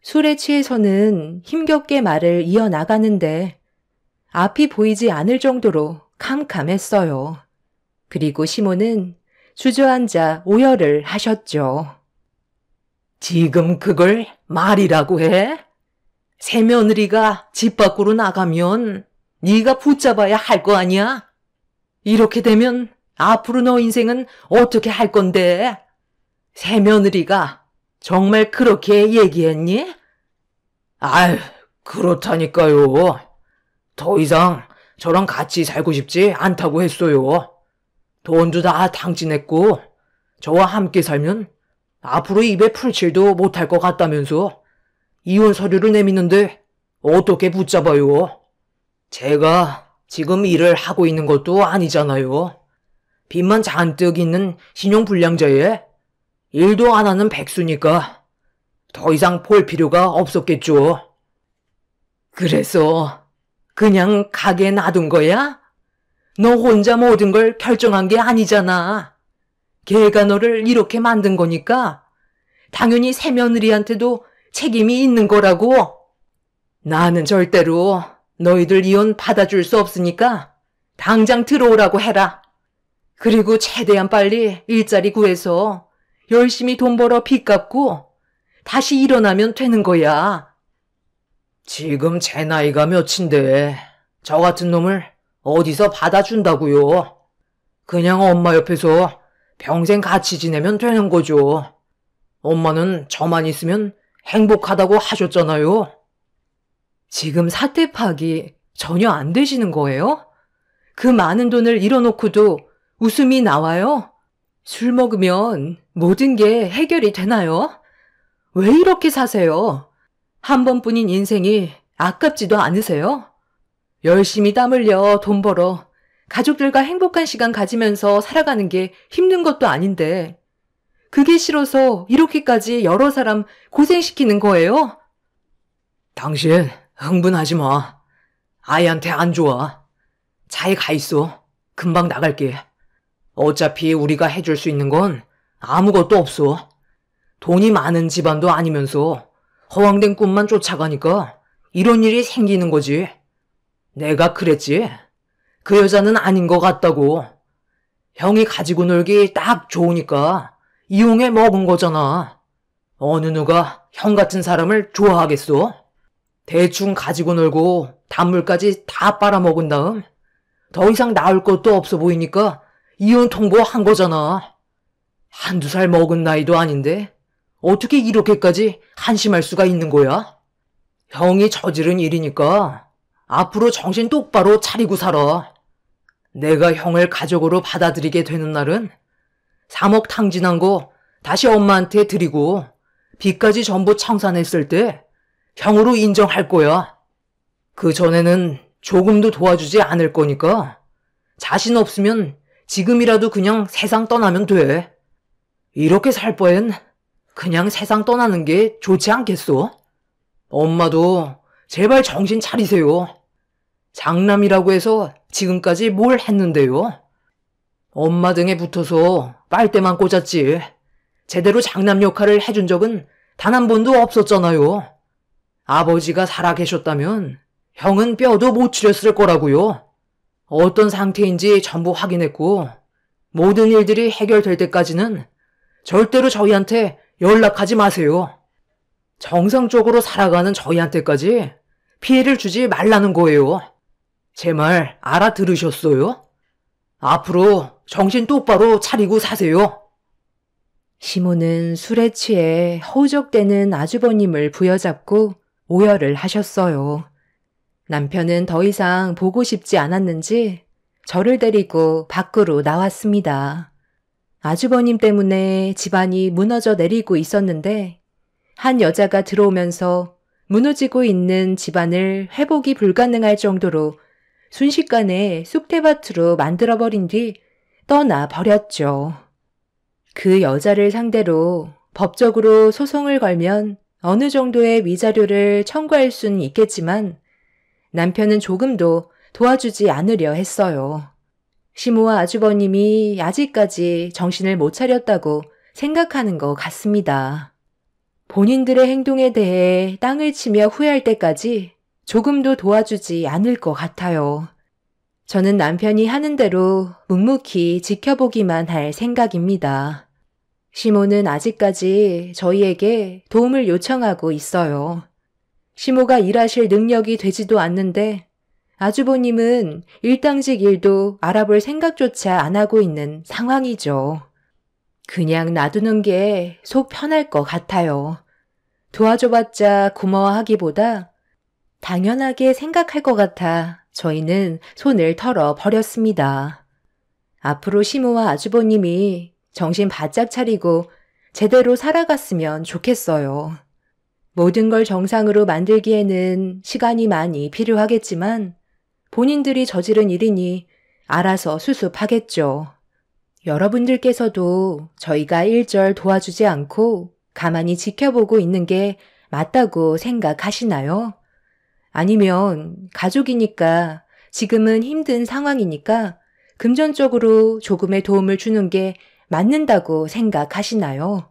술에 취해서는 힘겹게 말을 이어나가는데 앞이 보이지 않을 정도로 캄캄했어요. 그리고 시모는 주저앉아 오열을 하셨죠. 지금 그걸 말이라고 해? 새며느리가 집 밖으로 나가면 네가 붙잡아야 할 거 아니야? 이렇게 되면 앞으로 너 인생은 어떻게 할 건데? 새며느리가 정말 그렇게 얘기했니? 아유, 그렇다니까요. 더 이상 저랑 같이 살고 싶지 않다고 했어요. 돈도 다 탕진했고 저와 함께 살면 앞으로 입에 풀칠도 못할 것 같다면서 이혼 서류를 내미는데 어떻게 붙잡아요? 제가 지금 일을 하고 있는 것도 아니잖아요. 빚만 잔뜩 있는 신용불량자에 일도 안 하는 백수니까 더 이상 볼 필요가 없었겠죠. 그래서 그냥 가게 놔둔 거야? 너 혼자 모든 걸 결정한 게 아니잖아. 걔가 너를 이렇게 만든 거니까 당연히 새며느리한테도 책임이 있는 거라고. 나는 절대로 너희들 이혼 받아줄 수 없으니까 당장 들어오라고 해라. 그리고 최대한 빨리 일자리 구해서 열심히 돈 벌어 빚 갚고 다시 일어나면 되는 거야. 지금 제 나이가 몇인데 저 같은 놈을 어디서 받아준다고요. 그냥 엄마 옆에서 평생 같이 지내면 되는 거죠. 엄마는 저만 있으면 행복하다고 하셨잖아요. 지금 사태 파악이 전혀 안 되시는 거예요? 그 많은 돈을 잃어놓고도 웃음이 나와요? 술 먹으면 모든 게 해결이 되나요? 왜 이렇게 사세요? 한 번뿐인 인생이 아깝지도 않으세요? 열심히 땀 흘려 돈 벌어 가족들과 행복한 시간 가지면서 살아가는 게 힘든 것도 아닌데 그게 싫어서 이렇게까지 여러 사람 고생시키는 거예요? 당신 흥분하지 마. 아이한테 안 좋아. 차에 가 있어. 금방 나갈게. 어차피 우리가 해줄 수 있는 건 아무것도 없어. 돈이 많은 집안도 아니면서 허황된 꿈만 쫓아가니까 이런 일이 생기는 거지. 내가 그랬지. 그 여자는 아닌 것 같다고. 형이 가지고 놀기 딱 좋으니까 이용해 먹은 거잖아. 어느 누가 형 같은 사람을 좋아하겠어? 대충 가지고 놀고 단물까지 다 빨아먹은 다음 더 이상 나을 것도 없어 보이니까 이혼 통보한 거잖아. 한두 살 먹은 나이도 아닌데 어떻게 이렇게까지 한심할 수가 있는 거야? 형이 저지른 일이니까 앞으로 정신 똑바로 차리고 살아. 내가 형을 가족으로 받아들이게 되는 날은 3억 탕진한 거 다시 엄마한테 드리고 빚까지 전부 청산했을 때 형으로 인정할 거야. 그 전에는 조금도 도와주지 않을 거니까 자신 없으면 지금이라도 그냥 세상 떠나면 돼. 이렇게 살 바엔 그냥 세상 떠나는 게 좋지 않겠어? 엄마도 제발 정신 차리세요. 장남이라고 해서 지금까지 뭘 했는데요? 엄마 등에 붙어서 빨대만 꽂았지. 제대로 장남 역할을 해준 적은 단 한 번도 없었잖아요. 아버지가 살아계셨다면 형은 뼈도 못 추렸을 거라고요. 어떤 상태인지 전부 확인했고 모든 일들이 해결될 때까지는 절대로 저희한테 연락하지 마세요. 정상적으로 살아가는 저희한테까지 피해를 주지 말라는 거예요. 제 말 알아들으셨어요? 앞으로 정신 똑바로 차리고 사세요. 시모는 술에 취해 허우적대는 아주버님을 부여잡고 오열을 하셨어요. 남편은 더 이상 보고 싶지 않았는지 저를 데리고 밖으로 나왔습니다. 아주버님 때문에 집안이 무너져 내리고 있었는데 한 여자가 들어오면서 무너지고 있는 집안을 회복이 불가능할 정도로 순식간에 쑥대밭으로 만들어버린 뒤 떠나버렸죠. 그 여자를 상대로 법적으로 소송을 걸면 어느 정도의 위자료를 청구할 수는 있겠지만 남편은 조금도 도와주지 않으려 했어요. 시모와 아주버님이 아직까지 정신을 못 차렸다고 생각하는 것 같습니다. 본인들의 행동에 대해 땅을 치며 후회할 때까지 조금도 도와주지 않을 것 같아요. 저는 남편이 하는 대로 묵묵히 지켜보기만 할 생각입니다. 시모는 아직까지 저희에게 도움을 요청하고 있어요. 시모가 일하실 능력이 되지도 않는데 아주버님은 일당직 일도 알아볼 생각조차 안 하고 있는 상황이죠. 그냥 놔두는 게 속 편할 것 같아요. 도와줘봤자 고마워하기보다 당연하게 생각할 것 같아 저희는 손을 털어 버렸습니다. 앞으로 시모와 아주버님이 정신 바짝 차리고 제대로 살아갔으면 좋겠어요. 모든 걸 정상으로 만들기에는 시간이 많이 필요하겠지만 본인들이 저지른 일이니 알아서 수습하겠죠. 여러분들께서도 저희가 일절 도와주지 않고 가만히 지켜보고 있는 게 맞다고 생각하시나요? 아니면 가족이니까 지금은 힘든 상황이니까 금전적으로 조금의 도움을 주는 게 맞는다고 생각하시나요?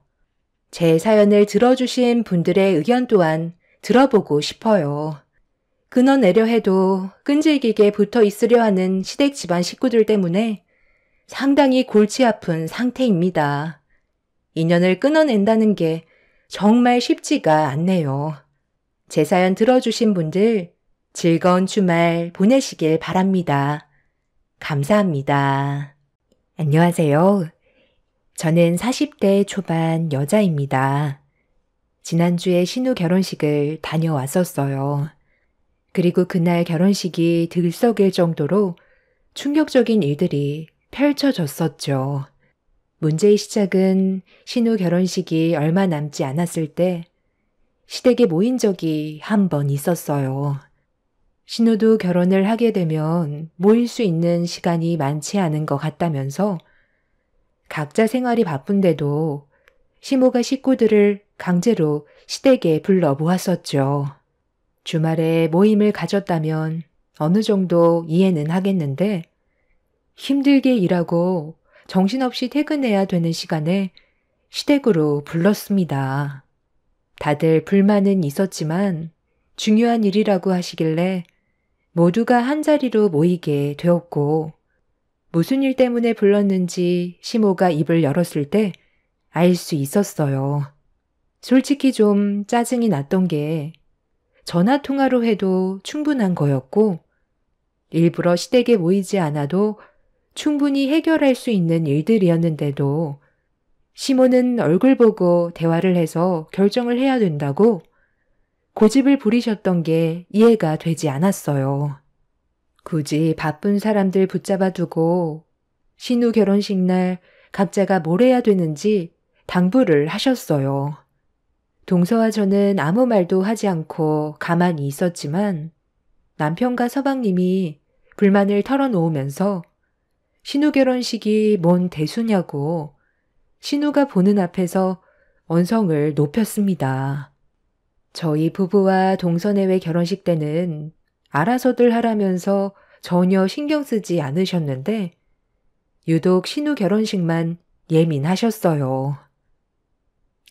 제 사연을 들어주신 분들의 의견 또한 들어보고 싶어요. 끊어내려 해도 끈질기게 붙어 있으려 하는 시댁 집안 식구들 때문에 상당히 골치 아픈 상태입니다. 인연을 끊어낸다는 게 정말 쉽지가 않네요. 제 사연 들어주신 분들 즐거운 주말 보내시길 바랍니다. 감사합니다. 안녕하세요. 저는 40대 초반 여자입니다. 지난주에 신우 결혼식을 다녀왔었어요. 그리고 그날 결혼식이 들썩일 정도로 충격적인 일들이 펼쳐졌었죠. 문제의 시작은 신우 결혼식이 얼마 남지 않았을 때 시댁에 모인 적이 한 번 있었어요. 신우도 결혼을 하게 되면 모일 수 있는 시간이 많지 않은 것 같다면서 각자 생활이 바쁜데도 시모가 식구들을 강제로 시댁에 불러 모았었죠. 주말에 모임을 가졌다면 어느 정도 이해는 하겠는데 힘들게 일하고 정신없이 퇴근해야 되는 시간에 시댁으로 불렀습니다. 다들 불만은 있었지만 중요한 일이라고 하시길래 모두가 한자리로 모이게 되었고 무슨 일 때문에 불렀는지 시모가 입을 열었을 때 알 수 있었어요. 솔직히 좀 짜증이 났던 게 전화 통화로 해도 충분한 거였고 일부러 시댁에 모이지 않아도 충분히 해결할 수 있는 일들이었는데도 시모는 얼굴 보고 대화를 해서 결정을 해야 된다고 고집을 부리셨던 게 이해가 되지 않았어요. 굳이 바쁜 사람들 붙잡아 두고 신우 결혼식 날 각자가 뭘 해야 되는지 당부를 하셨어요. 동서와 저는 아무 말도 하지 않고 가만히 있었지만 남편과 서방님이 불만을 털어놓으면서 신우 결혼식이 뭔 대수냐고 신우가 보는 앞에서 언성을 높였습니다. 저희 부부와 동서내외 결혼식 때는 알아서들 하라면서 전혀 신경 쓰지 않으셨는데 유독 신우 결혼식만 예민하셨어요.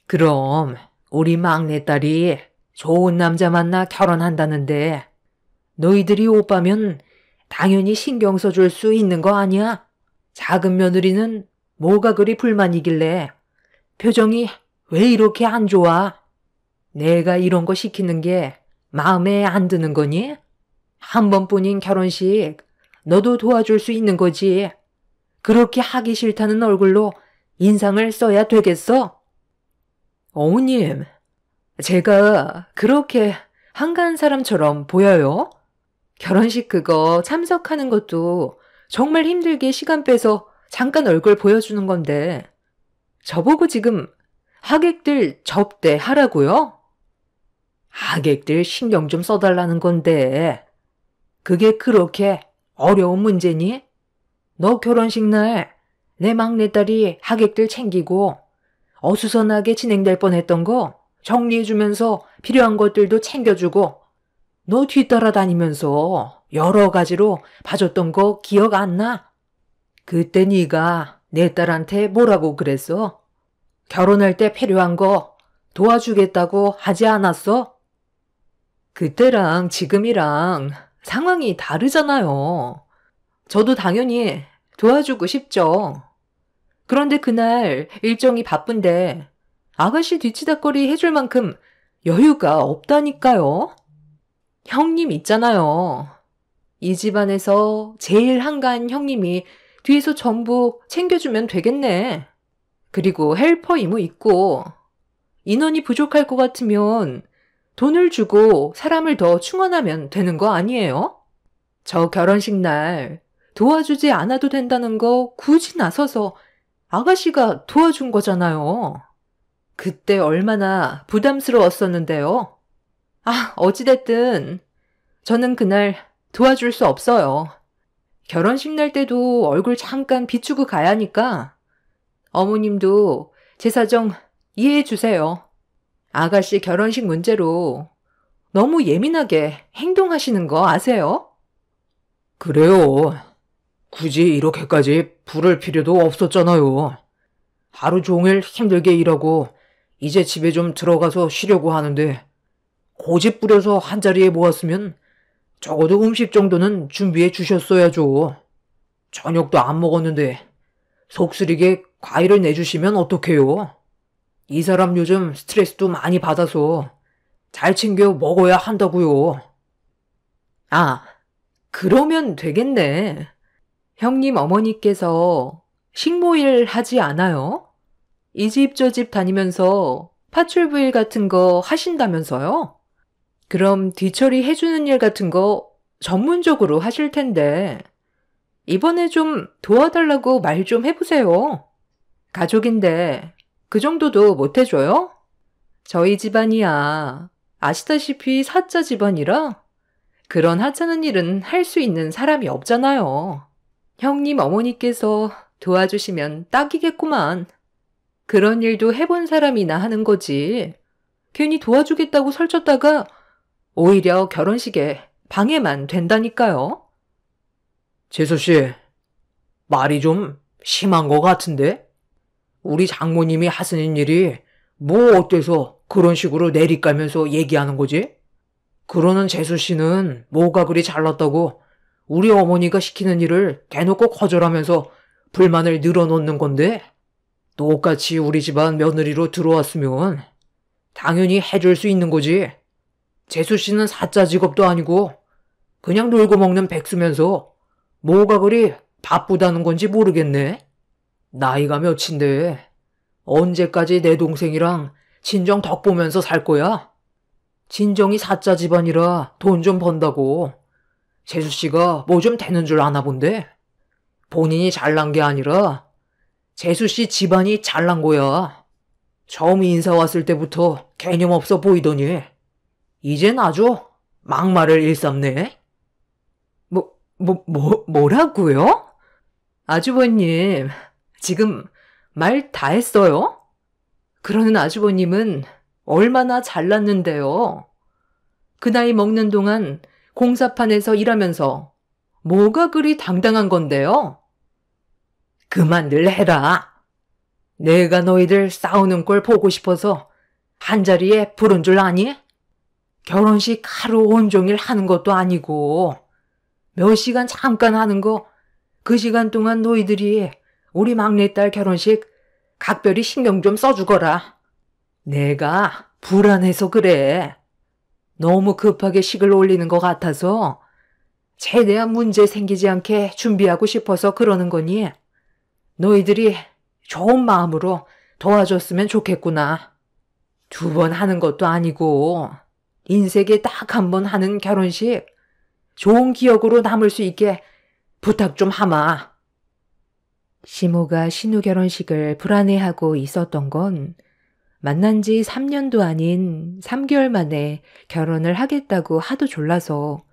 그럼 우리 막내딸이 좋은 남자 만나 결혼한다는데 너희들이 오빠면 당연히 신경 써줄 수 있는 거 아니야? 작은 며느리는 뭐가 그리 불만이길래 표정이 왜 이렇게 안 좋아? 내가 이런 거 시키는 게 마음에 안 드는 거니? 한 번뿐인 결혼식 너도 도와줄 수 있는 거지. 그렇게 하기 싫다는 얼굴로 인상을 써야 되겠어? 어머님, 제가 그렇게 한가한 사람처럼 보여요? 결혼식 그거 참석하는 것도 정말 힘들게 시간 빼서 잠깐 얼굴 보여주는 건데 저보고 지금 하객들 접대하라고요? 하객들 신경 좀 써달라는 건데 그게 그렇게 어려운 문제니? 너 결혼식 날 내 막내딸이 하객들 챙기고 어수선하게 진행될 뻔했던 거 정리해주면서 필요한 것들도 챙겨주고 너 뒤따라 다니면서 여러 가지로 봐줬던 거 기억 안 나? 그때 네가 내 딸한테 뭐라고 그랬어? 결혼할 때 필요한 거 도와주겠다고 하지 않았어? 그때랑 지금이랑 상황이 다르잖아요. 저도 당연히 도와주고 싶죠. 그런데 그날 일정이 바쁜데 아가씨 뒤치다꺼리 해줄 만큼 여유가 없다니까요. 형님 있잖아요. 이 집안에서 제일 한가한 형님이 뒤에서 전부 챙겨주면 되겠네. 그리고 헬퍼 이모 있고 인원이 부족할 것 같으면 돈을 주고 사람을 더 충원하면 되는 거 아니에요? 저 결혼식 날 도와주지 않아도 된다는 거 굳이 나서서 아가씨가 도와준 거잖아요. 그때 얼마나 부담스러웠었는데요. 어찌됐든 저는 그날 도와줄 수 없어요. 결혼식 날 때도 얼굴 잠깐 비추고 가야 하니까 어머님도 제 사정 이해해 주세요. 아가씨 결혼식 문제로 너무 예민하게 행동하시는 거 아세요? 그래요. 굳이 이렇게까지 부를 필요도 없었잖아요. 하루 종일 힘들게 일하고 이제 집에 좀 들어가서 쉬려고 하는데 고집 부려서 한자리에 모았으면 적어도 음식 정도는 준비해 주셨어야죠. 저녁도 안 먹었는데 속 쓰리게 과일을 내주시면 어떡해요? 이 사람 요즘 스트레스도 많이 받아서 잘 챙겨 먹어야 한다고요. 아, 그러면 되겠네. 형님 어머니께서 식모일 하지 않아요? 이 집 저 집 다니면서 파출부일 같은 거 하신다면서요? 그럼 뒤처리 해주는 일 같은 거 전문적으로 하실 텐데 이번에 좀 도와달라고 말 좀 해보세요. 가족인데 그 정도도 못 해줘요? 저희 집안이야 아시다시피 사자 집안이라 그런 하찮은 일은 할 수 있는 사람이 없잖아요. 형님 어머니께서 도와주시면 딱이겠구만. 그런 일도 해본 사람이나 하는 거지. 괜히 도와주겠다고 설쳤다가 오히려 결혼식에 방해만 된다니까요. 재수씨, 말이 좀 심한 것 같은데? 우리 장모님이 하시는 일이 뭐 어때서 그런 식으로 내리깔면서 얘기하는 거지? 그러는 재수씨는 뭐가 그리 잘났다고 우리 어머니가 시키는 일을 대놓고 거절하면서 불만을 늘어놓는 건데 똑같이 우리 집안 며느리로 들어왔으면 당연히 해줄 수 있는 거지. 재수씨는 사자 직업도 아니고 그냥 놀고 먹는 백수면서 뭐가 그리 바쁘다는 건지 모르겠네. 나이가 몇인데 언제까지 내 동생이랑 친정 덕 보면서 살 거야? 친정이 사자 집안이라 돈 좀 번다고 재수씨가 뭐 좀 되는 줄 아나 본데 본인이 잘난 게 아니라 재수씨 집안이 잘난 거야. 처음 인사 왔을 때부터 개념 없어 보이더니 이젠 아주 막말을 일삼네. 뭐라고요? 아주버님, 지금 말 다 했어요? 그러는 아주버님은 얼마나 잘났는데요. 그 나이 먹는 동안 공사판에서 일하면서 뭐가 그리 당당한 건데요? 그만들 해라. 내가 너희들 싸우는 걸 보고 싶어서 한자리에 부른 줄 아니? 결혼식 하루 온종일 하는 것도 아니고 몇 시간 잠깐 하는 거 그 시간 동안 너희들이 우리 막내딸 결혼식 각별히 신경 좀 써주거라. 내가 불안해서 그래. 너무 급하게 식을 올리는 것 같아서 최대한 문제 생기지 않게 준비하고 싶어서 그러는 거니 너희들이 좋은 마음으로 도와줬으면 좋겠구나. 2번 하는 것도 아니고 인생에 딱 1번 하는 결혼식 좋은 기억으로 남을 수 있게 부탁 좀 하마. 시모가 신우 결혼식을 불안해하고 있었던 건 만난 지 3년도 아닌 3개월 만에 결혼을 하겠다고 하도 졸라서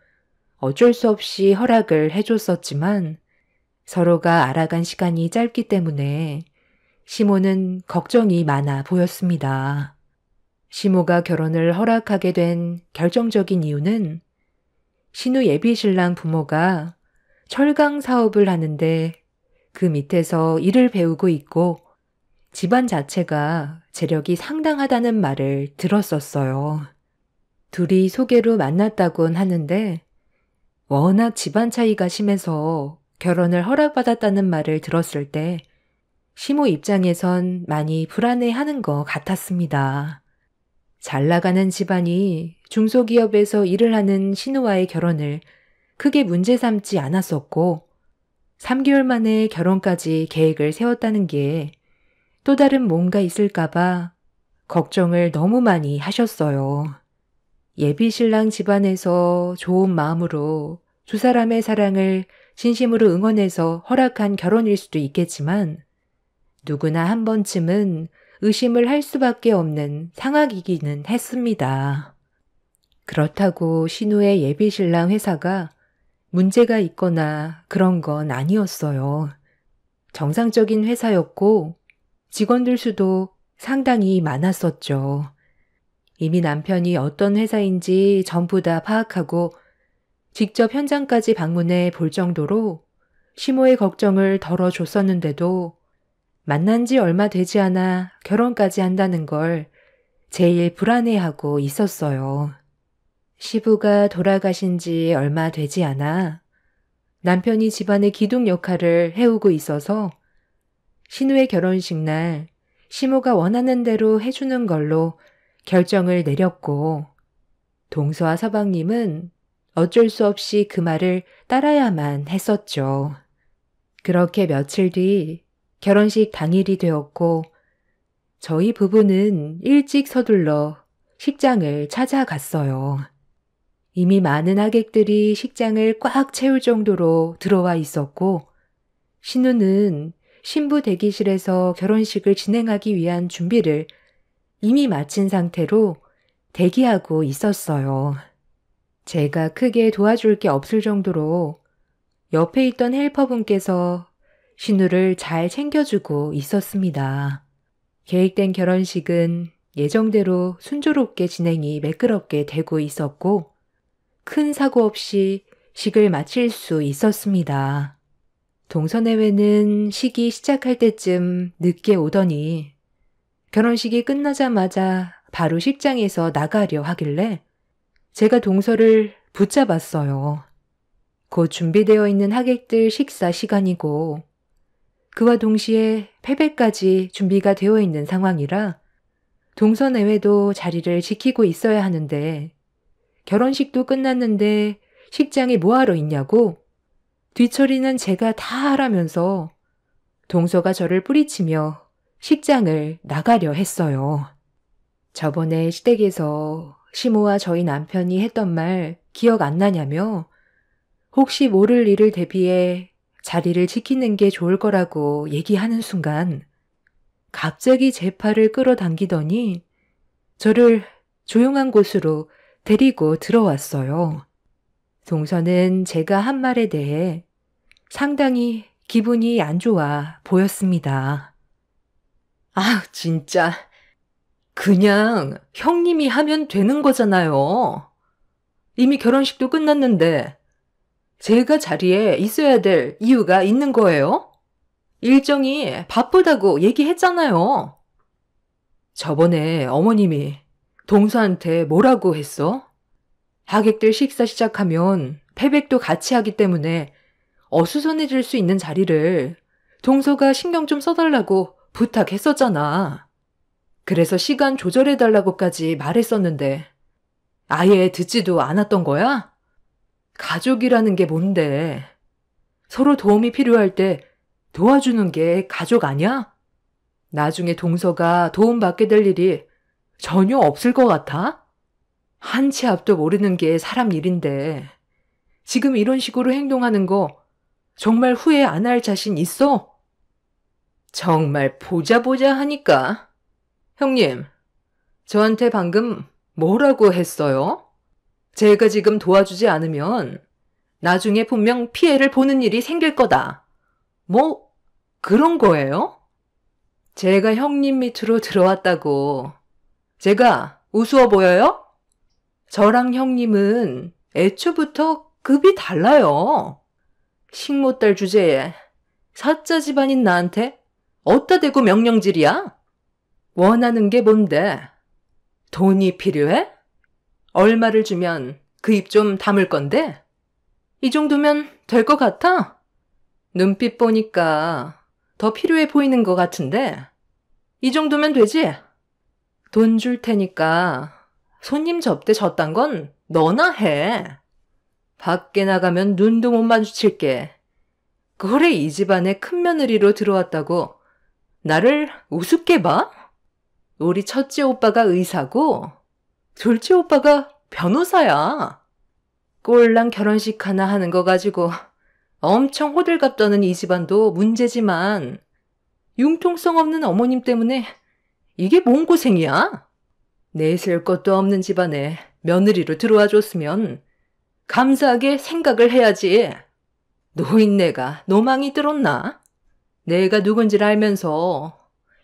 어쩔 수 없이 허락을 해줬었지만 서로가 알아간 시간이 짧기 때문에 시모는 걱정이 많아 보였습니다. 시모가 결혼을 허락하게 된 결정적인 이유는 신우 예비신랑 부모가 철강 사업을 하는데 그 밑에서 일을 배우고 있고 집안 자체가 재력이 상당하다는 말을 들었었어요. 둘이 소개로 만났다곤 하는데 워낙 집안 차이가 심해서 결혼을 허락받았다는 말을 들었을 때 시모 입장에선 많이 불안해하는 것 같았습니다. 잘 나가는 집안이 중소기업에서 일을 하는 신우와의 결혼을 크게 문제 삼지 않았었고 3개월 만에 결혼까지 계획을 세웠다는 게 또 다른 뭔가 있을까봐 걱정을 너무 많이 하셨어요. 예비신랑 집안에서 좋은 마음으로 2사람의 사랑을 진심으로 응원해서 허락한 결혼일 수도 있겠지만 누구나 한 번쯤은 의심을 할 수밖에 없는 상황이기는 했습니다. 그렇다고 신우의 예비신랑 회사가 문제가 있거나 그런 건 아니었어요. 정상적인 회사였고 직원들 수도 상당히 많았었죠. 이미 남편이 어떤 회사인지 전부 다 파악하고 직접 현장까지 방문해 볼 정도로 시모의 걱정을 덜어줬었는데도 만난 지 얼마 되지 않아 결혼까지 한다는 걸 제일 불안해하고 있었어요. 시부가 돌아가신 지 얼마 되지 않아 남편이 집안의 기둥 역할을 해오고 있어서 신우의 결혼식 날 시모가 원하는 대로 해주는 걸로 결정을 내렸고 동서와 서방님은 어쩔 수 없이 그 말을 따라야만 했었죠. 그렇게 며칠 뒤 결혼식 당일이 되었고 저희 부부는 일찍 서둘러 식장을 찾아갔어요. 이미 많은 하객들이 식장을 꽉 채울 정도로 들어와 있었고 신우는 신부 대기실에서 결혼식을 진행하기 위한 준비를 이미 마친 상태로 대기하고 있었어요. 제가 크게 도와줄 게 없을 정도로 옆에 있던 헬퍼분께서 신우를 잘 챙겨주고 있었습니다. 계획된 결혼식은 예정대로 순조롭게 진행이 매끄럽게 되고 있었고 큰 사고 없이 식을 마칠 수 있었습니다. 동서내외는 식이 시작할 때쯤 늦게 오더니 결혼식이 끝나자마자 바로 식장에서 나가려 하길래 제가 동서를 붙잡았어요. 곧 준비되어 있는 하객들 식사 시간이고 그와 동시에 패배까지 준비가 되어 있는 상황이라 동서내외도 자리를 지키고 있어야 하는데 결혼식도 끝났는데 식장에 뭐하러 있냐고 뒤처리는 제가 다 하라면서 동서가 저를 뿌리치며 식장을 나가려 했어요. 저번에 시댁에서 시모와 저희 남편이 했던 말 기억 안 나냐며 혹시 모를 일을 대비해 자리를 지키는 게 좋을 거라고 얘기하는 순간 갑자기 제 팔을 끌어당기더니 저를 조용한 곳으로 데리고 들어왔어요. 동서는 제가 한 말에 대해 상당히 기분이 안 좋아 보였습니다. 아, 진짜. 그냥 형님이 하면 되는 거잖아요. 이미 결혼식도 끝났는데 제가 자리에 있어야 될 이유가 있는 거예요? 일정이 바쁘다고 얘기했잖아요. 저번에 어머님이 동서한테 뭐라고 했어? 하객들 식사 시작하면 패백도 같이 하기 때문에 어수선해질 수 있는 자리를 동서가 신경 좀 써달라고 부탁했었잖아. 그래서 시간 조절해달라고까지 말했었는데 아예 듣지도 않았던 거야? 가족이라는 게 뭔데? 서로 도움이 필요할 때 도와주는 게 가족 아니야? 나중에 동서가 도움받게 될 일이 전혀 없을 것 같아? 한 치 앞도 모르는 게 사람 일인데 지금 이런 식으로 행동하는 거 정말 후회 안 할 자신 있어? 정말 보자 하니까. 형님, 저한테 방금 뭐라고 했어요? 제가 지금 도와주지 않으면 나중에 분명 피해를 보는 일이 생길 거다. 뭐 그런 거예요? 제가 형님 밑으로 들어왔다고 제가 우스워 보여요? 저랑 형님은 애초부터 급이 달라요. 식모딸 주제에 사자 집안인 나한테 어디다 대고 명령질이야? 원하는 게 뭔데? 돈이 필요해? 얼마를 주면 그 입 좀 다물 건데? 이 정도면 될 것 같아? 눈빛 보니까 더 필요해 보이는 것 같은데? 이 정도면 되지? 돈 줄 테니까 손님 접대 졌단 건 너나 해. 밖에 나가면 눈도 못 마주칠게. 그래 이 집안에 큰 며느리로 들어왔다고 나를 우습게 봐? 우리 첫째 오빠가 의사고 둘째 오빠가 변호사야. 꼴랑 결혼식 하나 하는 거 가지고 엄청 호들갑 떠는 이 집안도 문제지만 융통성 없는 어머님 때문에 이게 뭔 고생이야? 내세울 것도 없는 집안에 며느리로 들어와 줬으면 감사하게 생각을 해야지. 노인네가 노망이 들었나? 내가 누군지를 알면서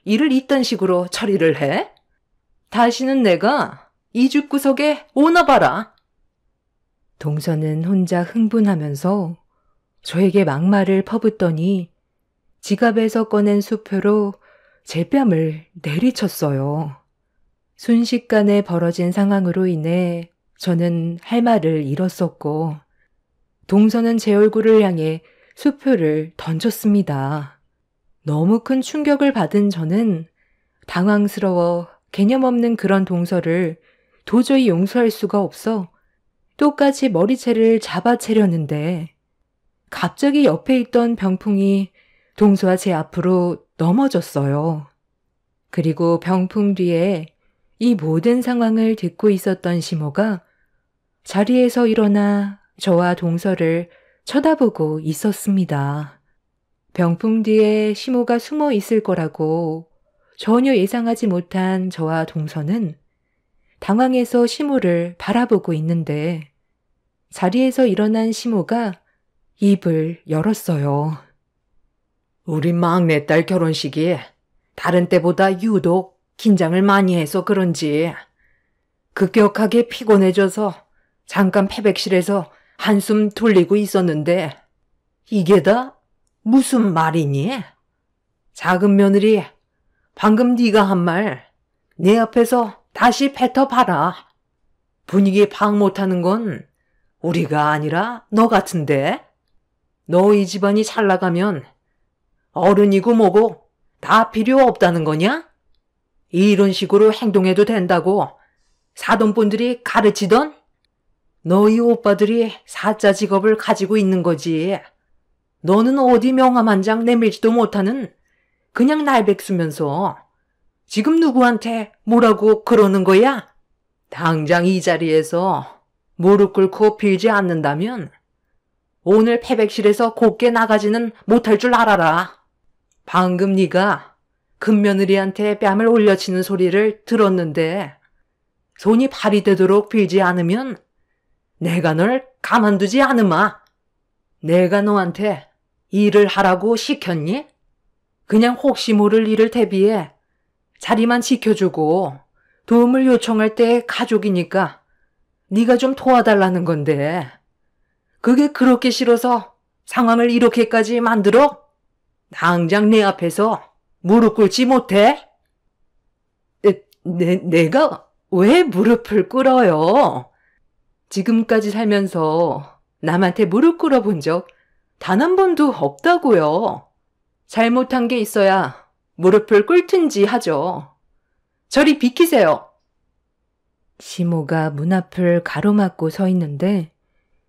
일을 이딴 식으로 처리를 해? 다시는 내가 이 집구석에 오나 봐라. 동서는 혼자 흥분하면서 저에게 막말을 퍼붓더니 지갑에서 꺼낸 수표로 제 뺨을 내리쳤어요. 순식간에 벌어진 상황으로 인해 저는 할 말을 잃었었고 동서는 제 얼굴을 향해 수표를 던졌습니다. 너무 큰 충격을 받은 저는 당황스러워 개념 없는 그런 동서를 도저히 용서할 수가 없어 똑같이 머리채를 잡아채려는데 갑자기 옆에 있던 병풍이 동서와 제 앞으로 넘어졌어요. 그리고 병풍 뒤에 이 모든 상황을 듣고 있었던 시모가 자리에서 일어나 저와 동서를 쳐다보고 있었습니다. 병풍 뒤에 시모가 숨어 있을 거라고 전혀 예상하지 못한 저와 동서는 당황해서 시모를 바라보고 있는데 자리에서 일어난 시모가 입을 열었어요. 우리 막내딸 결혼식이 다른 때보다 유독 긴장을 많이 해서 그런지 급격하게 피곤해져서 잠깐 패백실에서 한숨 돌리고 있었는데 이게 다 무슨 말이니? 작은 며느리, 방금 네가 한 말 내 앞에서 다시 뱉어봐라. 분위기 파악 못하는 건 우리가 아니라 너 같은데? 너희 집안이 잘 나가면 어른이고 뭐고 다 필요 없다는 거냐? 이런 식으로 행동해도 된다고 사돈분들이 가르치던? 너희 오빠들이 사자 직업을 가지고 있는 거지. 너는 어디 명함 한 장 내밀지도 못하는 그냥 날백수면서 지금 누구한테 뭐라고 그러는 거야? 당장 이 자리에서 무릎 꿇고 빌지 않는다면 오늘 패백실에서 곱게 나가지는 못할 줄 알아라. 방금 네가 큰며느리한테 뺨을 올려치는 소리를 들었는데 손이 발이 되도록 빌지 않으면 내가 널 가만두지 않으마. 내가 너한테 일을 하라고 시켰니? 그냥 혹시 모를 일을 대비해 자리만 지켜주고 도움을 요청할 때 가족이니까 네가 좀 도와달라는 건데 그게 그렇게 싫어서 상황을 이렇게까지 만들어? 당장 내 앞에서 무릎 꿇지 못해? 내가 왜 무릎을 꿇어요? 지금까지 살면서 남한테 무릎 꿇어본 적 단 한 번도 없다고요. 잘못한 게 있어야 무릎을 꿇든지 하죠. 저리 비키세요. 시모가 문 앞을 가로막고 서 있는데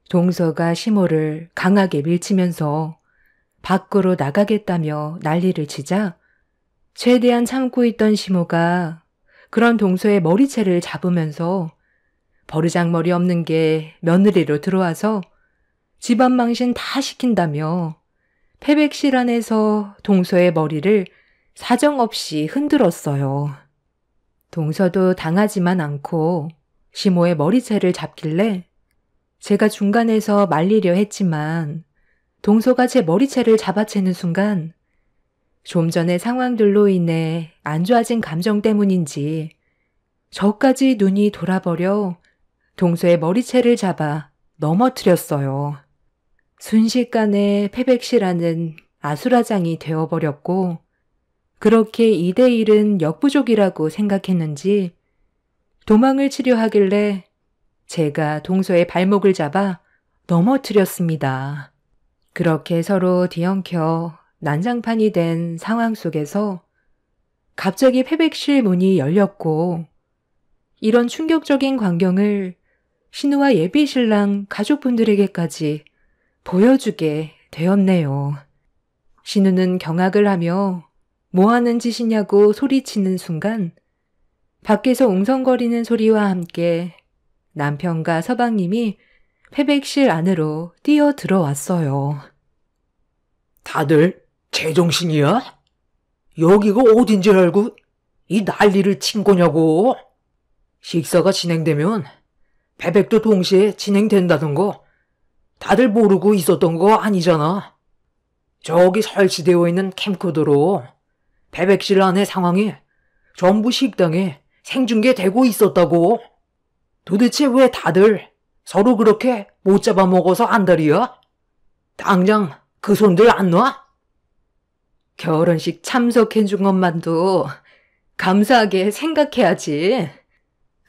동서가 시모를 강하게 밀치면서 밖으로 나가겠다며 난리를 치자 최대한 참고 있던 시모가 그런 동서의 머리채를 잡으면서 버르장머리 없는 게 며느리로 들어와서 집안 망신 다 시킨다며 패백실 안에서 동서의 머리를 사정없이 흔들었어요. 동서도 당하지만 않고 시모의 머리채를 잡길래 제가 중간에서 말리려 했지만 동서가 제 머리채를 잡아채는 순간 좀 전의 상황들로 인해 안 좋아진 감정 때문인지 저까지 눈이 돌아버려 동서의 머리채를 잡아 넘어뜨렸어요. 순식간에 패백시라는 아수라장이 되어버렸고 그렇게 2대1은 역부족이라고 생각했는지 도망을 치려 하길래 제가 동서의 발목을 잡아 넘어뜨렸습니다. 그렇게 서로 뒤엉켜 난장판이 된 상황 속에서 갑자기 패백실 문이 열렸고 이런 충격적인 광경을 신우와 예비신랑 가족분들에게까지 보여주게 되었네요. 신우는 경악을 하며 뭐 하는 짓이냐고 소리치는 순간 밖에서 웅성거리는 소리와 함께 남편과 서방님이 패백실 안으로 뛰어 들어왔어요. 다들 제정신이야? 여기가 어딘지 알고 이 난리를 친 거냐고. 식사가 진행되면 패백도 동시에 진행된다던 거 다들 모르고 있었던 거 아니잖아. 저기 설치되어 있는 캠코더로 패백실 안의 상황이 전부 식당에 생중계되고 있었다고. 도대체 왜 다들 서로 그렇게 못 잡아먹어서 안달이야? 당장 그 손들 안 놔? 결혼식 참석해준 것만도 감사하게 생각해야지.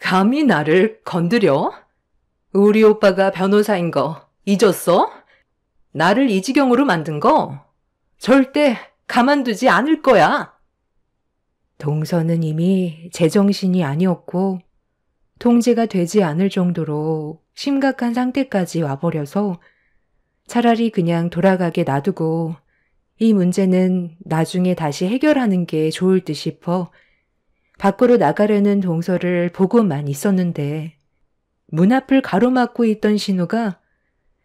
감히 나를 건드려? 우리 오빠가 변호사인 거 잊었어? 나를 이 지경으로 만든 거 절대 가만두지 않을 거야. 동서는 이미 제정신이 아니었고 통제가 되지 않을 정도로 심각한 상태까지 와버려서 차라리 그냥 돌아가게 놔두고 이 문제는 나중에 다시 해결하는 게 좋을 듯 싶어 밖으로 나가려는 동서를 보고만 있었는데 문 앞을 가로막고 있던 신우가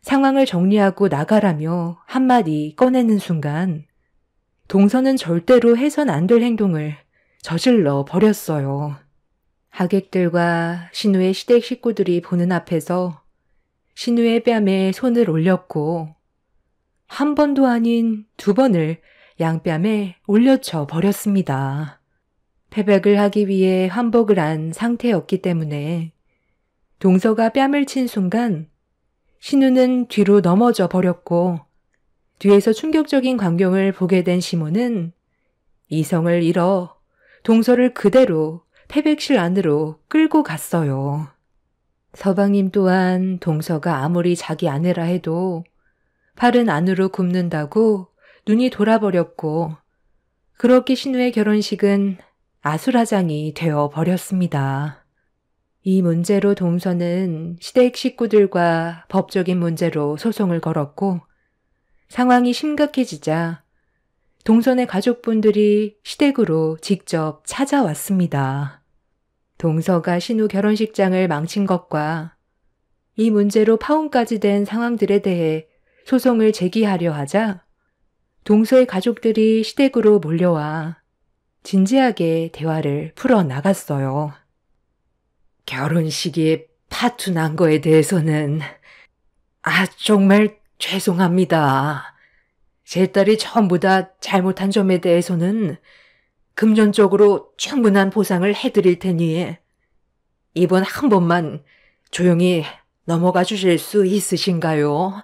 상황을 정리하고 나가라며 한마디 꺼내는 순간 동서는 절대로 해선 안 될 행동을 저질러 버렸어요. 하객들과 신우의 시댁 식구들이 보는 앞에서 신우의 뺨에 손을 올렸고 한 번도 아닌 두 번을 양뺨에 올려쳐 버렸습니다. 패백을 하기 위해 환복을 한 상태였기 때문에 동서가 뺨을 친 순간 신우는 뒤로 넘어져 버렸고 뒤에서 충격적인 광경을 보게 된 시몬은 이성을 잃어 동서를 그대로 패백실 안으로 끌고 갔어요. 서방님 또한 동서가 아무리 자기 아내라 해도 팔은 안으로 굽는다고 눈이 돌아버렸고 그렇게 신우의 결혼식은 아수라장이 되어 버렸습니다. 이 문제로 동서는 시댁 식구들과 법적인 문제로 소송을 걸었고 상황이 심각해지자 동선의 가족분들이 시댁으로 직접 찾아왔습니다. 동서가 신우 결혼식장을 망친 것과 이 문제로 파혼까지 된 상황들에 대해 소송을 제기하려 하자 동서의 가족들이 시댁으로 몰려와 진지하게 대화를 풀어나갔어요. 결혼식이 파투 난 거에 대해서는 정말 죄송합니다. 제 딸이 전부 다 잘못한 점에 대해서는 금전적으로 충분한 보상을 해드릴 테니 이번 한 번만 조용히 넘어가 주실 수 있으신가요?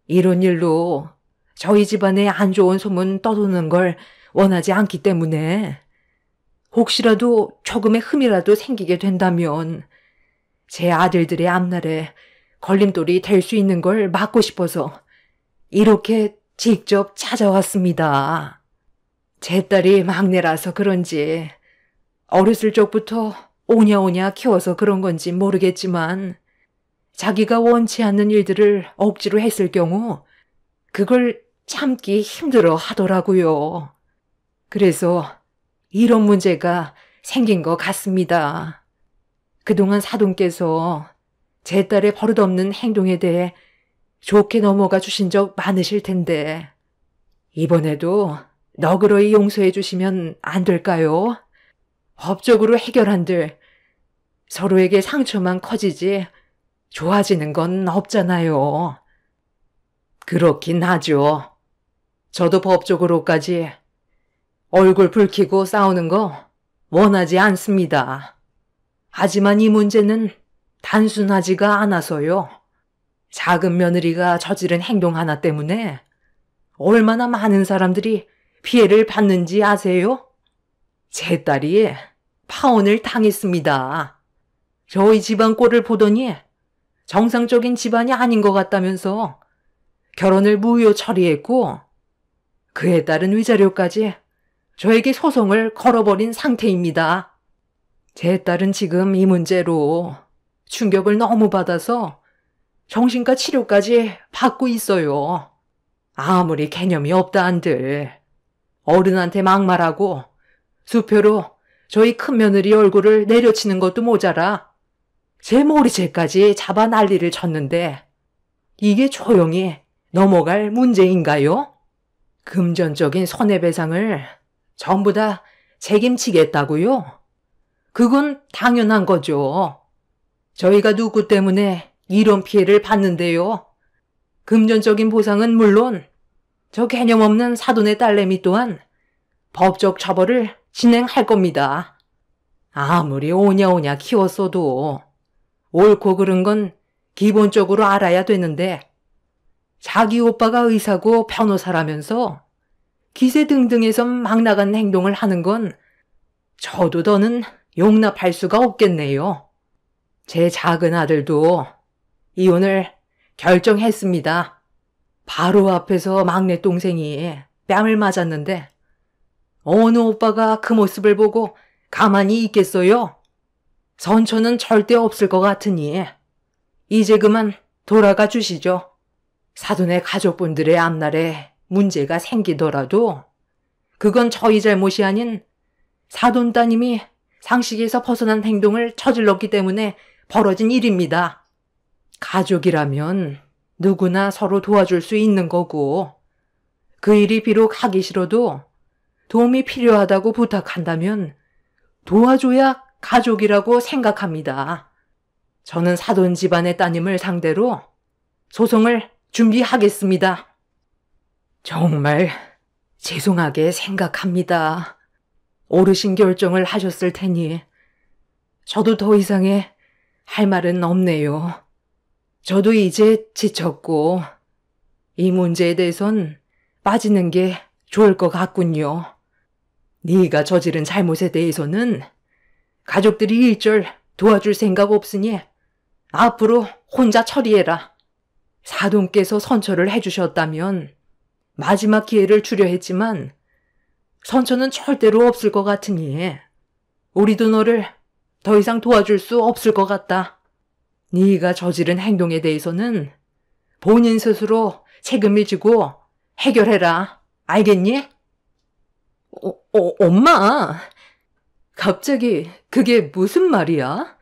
이런 일로 저희 집안에 안 좋은 소문 떠도는 걸 원하지 않기 때문에 혹시라도 조금의 흠이라도 생기게 된다면 제 아들들의 앞날에 걸림돌이 될 수 있는 걸 막고 싶어서 이렇게 직접 찾아왔습니다. 제 딸이 막내라서 그런지 어렸을 적부터 오냐오냐 키워서 그런 건지 모르겠지만 자기가 원치 않는 일들을 억지로 했을 경우 그걸 참기 힘들어 하더라고요. 그래서 이런 문제가 생긴 것 같습니다. 그동안 사돈께서 제 딸의 버릇없는 행동에 대해 좋게 넘어가 주신 적 많으실 텐데 이번에도 너그러이 용서해 주시면 안 될까요? 법적으로 해결한들 서로에게 상처만 커지지 좋아지는 건 없잖아요. 그렇긴 하죠. 저도 법적으로까지 얼굴 붉히고 싸우는 거 원하지 않습니다. 하지만 이 문제는 단순하지가 않아서요. 작은 며느리가 저지른 행동 하나 때문에 얼마나 많은 사람들이 피해를 받는지 아세요? 제 딸이 파혼을 당했습니다. 저희 집안 꼴을 보더니 정상적인 집안이 아닌 것 같다면서 결혼을 무효 처리했고 그에 따른 위자료까지 저에게 소송을 걸어버린 상태입니다. 제 딸은 지금 이 문제로 충격을 너무 받아서 정신과 치료까지 받고 있어요. 아무리 개념이 없다 한들 어른한테 막말하고 수표로 저희 큰며느리 얼굴을 내려치는 것도 모자라 제 머리채까지 잡아 난리를 쳤는데 이게 조용히 넘어갈 문제인가요? 금전적인 손해배상을 전부 다 책임지겠다고요? 그건 당연한 거죠. 저희가 누구 때문에 이런 피해를 받는데요. 금전적인 보상은 물론 저 개념 없는 사돈의 딸내미 또한 법적 처벌을 진행할 겁니다. 아무리 오냐오냐 키웠어도 옳고 그른 건 기본적으로 알아야 되는데 자기 오빠가 의사고 변호사라면서 기세등등해서 막 나간 행동을 하는 건 저도 더는 용납할 수가 없겠네요. 제 작은 아들도 이혼을 결정했습니다. 바로 앞에서 막내 동생이 뺨을 맞았는데 어느 오빠가 그 모습을 보고 가만히 있겠어요? 선처는 절대 없을 것 같으니 이제 그만 돌아가 주시죠. 사돈의 가족분들의 앞날에 문제가 생기더라도 그건 저희 잘못이 아닌 사돈 따님이 상식에서 벗어난 행동을 저질렀기 때문에 벌어진 일입니다. 가족이라면 누구나 서로 도와줄 수 있는 거고 그 일이 비록 하기 싫어도 도움이 필요하다고 부탁한다면 도와줘야 가족이라고 생각합니다. 저는 사돈 집안의 따님을 상대로 소송을 준비하겠습니다. 정말 죄송하게 생각합니다. 어르신 결정을 하셨을 테니 저도 더 이상의 할 말은 없네요. 저도 이제 지쳤고 이 문제에 대해선 빠지는 게 좋을 것 같군요. 네가 저지른 잘못에 대해서는 가족들이 일절 도와줄 생각 없으니 앞으로 혼자 처리해라. 사돈께서 선처를 해주셨다면 마지막 기회를 주려 했지만 선처는 절대로 없을 것 같으니 우리도 너를 더 이상 도와줄 수 없을 것 같다. 네가 저지른 행동에 대해서는 본인 스스로 책임을 지고 해결해라. 알겠니? 엄마! 갑자기 그게 무슨 말이야?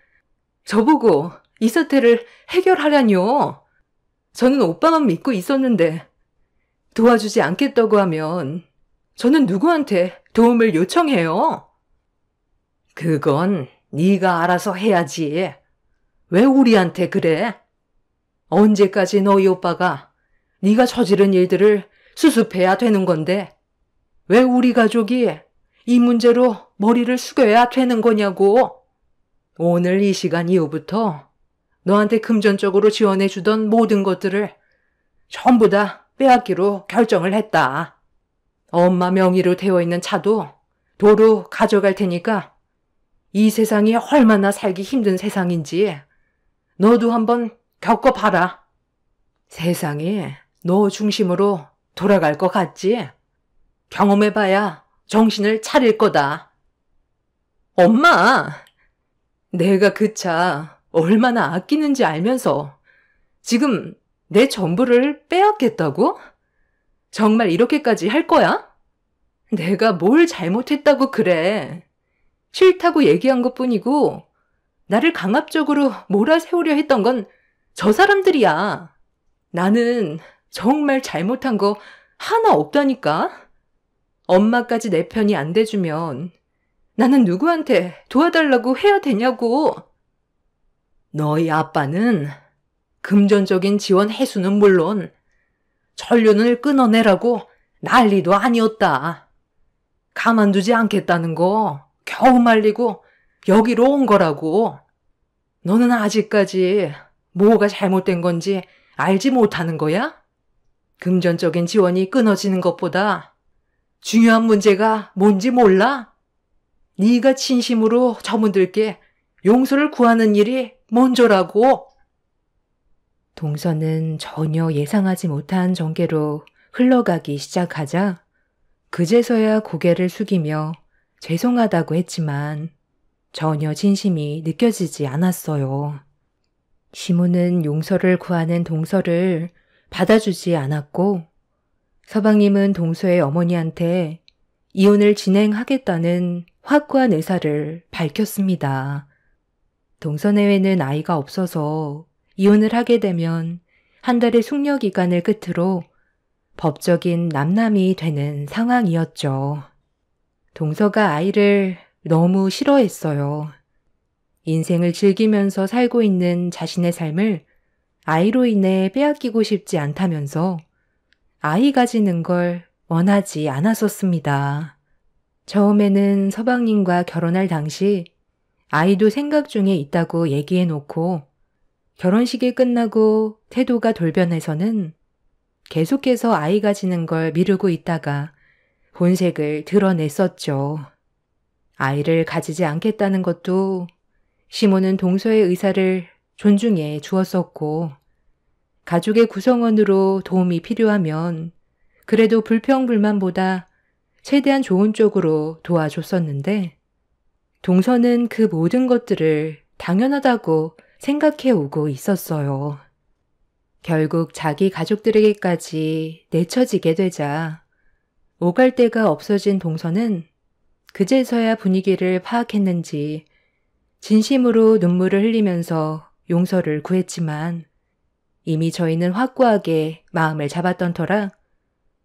저보고 이 사태를 해결하라뇨. 저는 오빠만 믿고 있었는데 도와주지 않겠다고 하면 저는 누구한테 도움을 요청해요? 그건 네가 알아서 해야지. 왜 우리한테 그래? 언제까지 너희 오빠가 네가 저지른 일들을 수습해야 되는 건데 왜 우리 가족이 이 문제로 머리를 숙여야 되는 거냐고. 오늘 이 시간 이후부터 너한테 금전적으로 지원해주던 모든 것들을 전부 다 빼앗기로 결정을 했다. 엄마 명의로 되어 있는 차도 도로 가져갈 테니까 이 세상이 얼마나 살기 힘든 세상인지 너도 한번 겪어봐라. 세상이 너 중심으로 돌아갈 것 같지? 경험해봐야 정신을 차릴 거다. 엄마! 내가 그 차 얼마나 아끼는지 알면서 지금 내 전부를 빼앗겠다고? 정말 이렇게까지 할 거야? 내가 뭘 잘못했다고 그래. 싫다고 얘기한 것뿐이고 나를 강압적으로 몰아세우려 했던 건 저 사람들이야. 나는 정말 잘못한 거 하나 없다니까. 엄마까지 내 편이 안 돼주면 나는 누구한테 도와달라고 해야 되냐고. 너희 아빠는 금전적인 지원 해수는 물론 전륜을 끊어내라고 난리도 아니었다. 가만두지 않겠다는 거 겨우 말리고 여기로 온 거라고. 너는 아직까지 뭐가 잘못된 건지 알지 못하는 거야? 금전적인 지원이 끊어지는 것보다 중요한 문제가 뭔지 몰라? 네가 진심으로 저분들께 용서를 구하는 일이 먼저라고. 동서는 전혀 예상하지 못한 전개로 흘러가기 시작하자 그제서야 고개를 숙이며 죄송하다고 했지만 전혀 진심이 느껴지지 않았어요. 시모는 용서를 구하는 동서를 받아주지 않았고 서방님은 동서의 어머니한테 이혼을 진행하겠다는 확고한 의사를 밝혔습니다. 동서 내외는 아이가 없어서 이혼을 하게 되면 한 달의 숙려 기간을 끝으로 법적인 남남이 되는 상황이었죠. 동서가 아이를 너무 싫어했어요. 인생을 즐기면서 살고 있는 자신의 삶을 아이로 인해 빼앗기고 싶지 않다면서 아이 가지는 걸 원하지 않았었습니다. 처음에는 서방님과 결혼할 당시 아이도 생각 중에 있다고 얘기해 놓고 결혼식이 끝나고 태도가 돌변해서는 계속해서 아이 가지는 걸 미루고 있다가 본색을 드러냈었죠. 아이를 가지지 않겠다는 것도 시모는 동서의 의사를 존중해 주었었고 가족의 구성원으로 도움이 필요하면 그래도 불평불만보다 최대한 좋은 쪽으로 도와줬었는데 동서는 그 모든 것들을 당연하다고 생각해 오고 있었어요. 결국 자기 가족들에게까지 내쳐지게 되자 오갈 데가 없어진 동서는 그제서야 분위기를 파악했는지 진심으로 눈물을 흘리면서 용서를 구했지만 이미 저희는 확고하게 마음을 잡았던 터라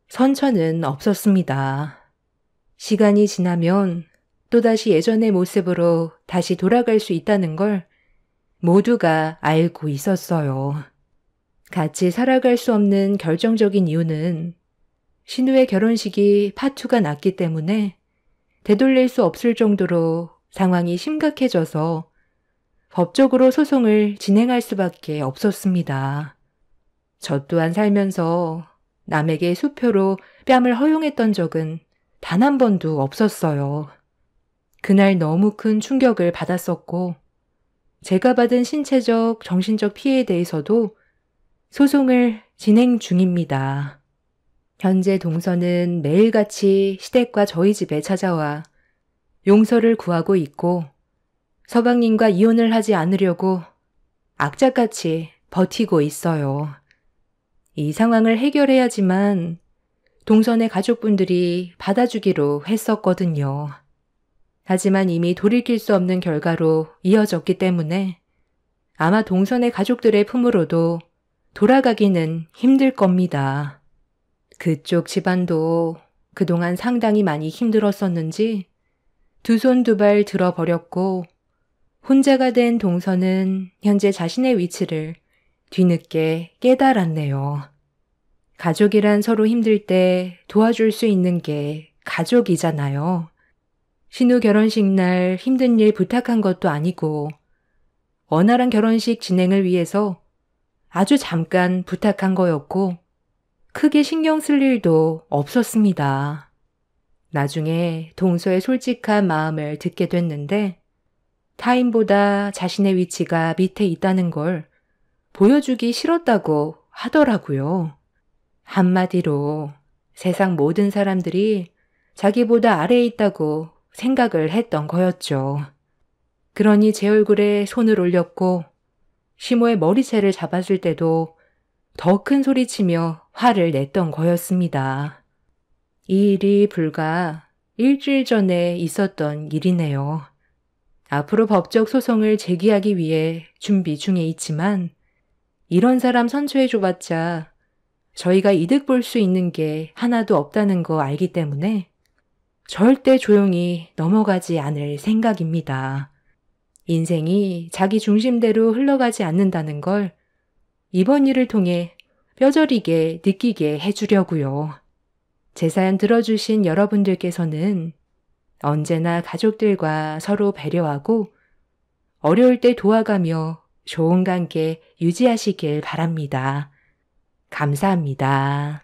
선처는 없었습니다. 시간이 지나면 또다시 예전의 모습으로 다시 돌아갈 수 있다는 걸 모두가 알고 있었어요. 같이 살아갈 수 없는 결정적인 이유는 신우의 결혼식이 파투가 났기 때문에 되돌릴 수 없을 정도로 상황이 심각해져서 법적으로 소송을 진행할 수밖에 없었습니다. 저 또한 살면서 남에게 수표로 뺨을 허용했던 적은 단 한 번도 없었어요. 그날 너무 큰 충격을 받았었고 제가 받은 신체적, 정신적 피해에 대해서도 소송을 진행 중입니다. 현재 동서는 매일같이 시댁과 저희 집에 찾아와 용서를 구하고 있고 서방님과 이혼을 하지 않으려고 악착같이 버티고 있어요. 이 상황을 해결해야지만 동선의 가족분들이 받아주기로 했었거든요. 하지만 이미 돌이킬 수 없는 결과로 이어졌기 때문에 아마 동선의 가족들의 품으로도 돌아가기는 힘들 겁니다. 그쪽 집안도 그동안 상당히 많이 힘들었었는지 두 손 두 발 들어버렸고 혼자가 된 동서는 현재 자신의 위치를 뒤늦게 깨달았네요. 가족이란 서로 힘들 때 도와줄 수 있는 게 가족이잖아요. 신우 결혼식 날 힘든 일 부탁한 것도 아니고 원활한 결혼식 진행을 위해서 아주 잠깐 부탁한 거였고 크게 신경 쓸 일도 없었습니다. 나중에 동서의 솔직한 마음을 듣게 됐는데 타인보다 자신의 위치가 밑에 있다는 걸 보여주기 싫었다고 하더라고요. 한마디로 세상 모든 사람들이 자기보다 아래에 있다고 생각을 했던 거였죠. 그러니 제 얼굴에 손을 올렸고 시모의 머리채를 잡았을 때도 더 큰 소리치며 화를 냈던 거였습니다. 이 일이 불과 일주일 전에 있었던 일이네요. 앞으로 법적 소송을 제기하기 위해 준비 중에 있지만 이런 사람 선처해줘봤자 저희가 이득 볼 수 있는 게 하나도 없다는 거 알기 때문에 절대 조용히 넘어가지 않을 생각입니다. 인생이 자기 중심대로 흘러가지 않는다는 걸 이번 일을 통해 뼈저리게 느끼게 해주려고요. 제 사연 들어주신 여러분들께서는 언제나 가족들과 서로 배려하고 어려울 때 도와가며 좋은 관계 유지하시길 바랍니다. 감사합니다.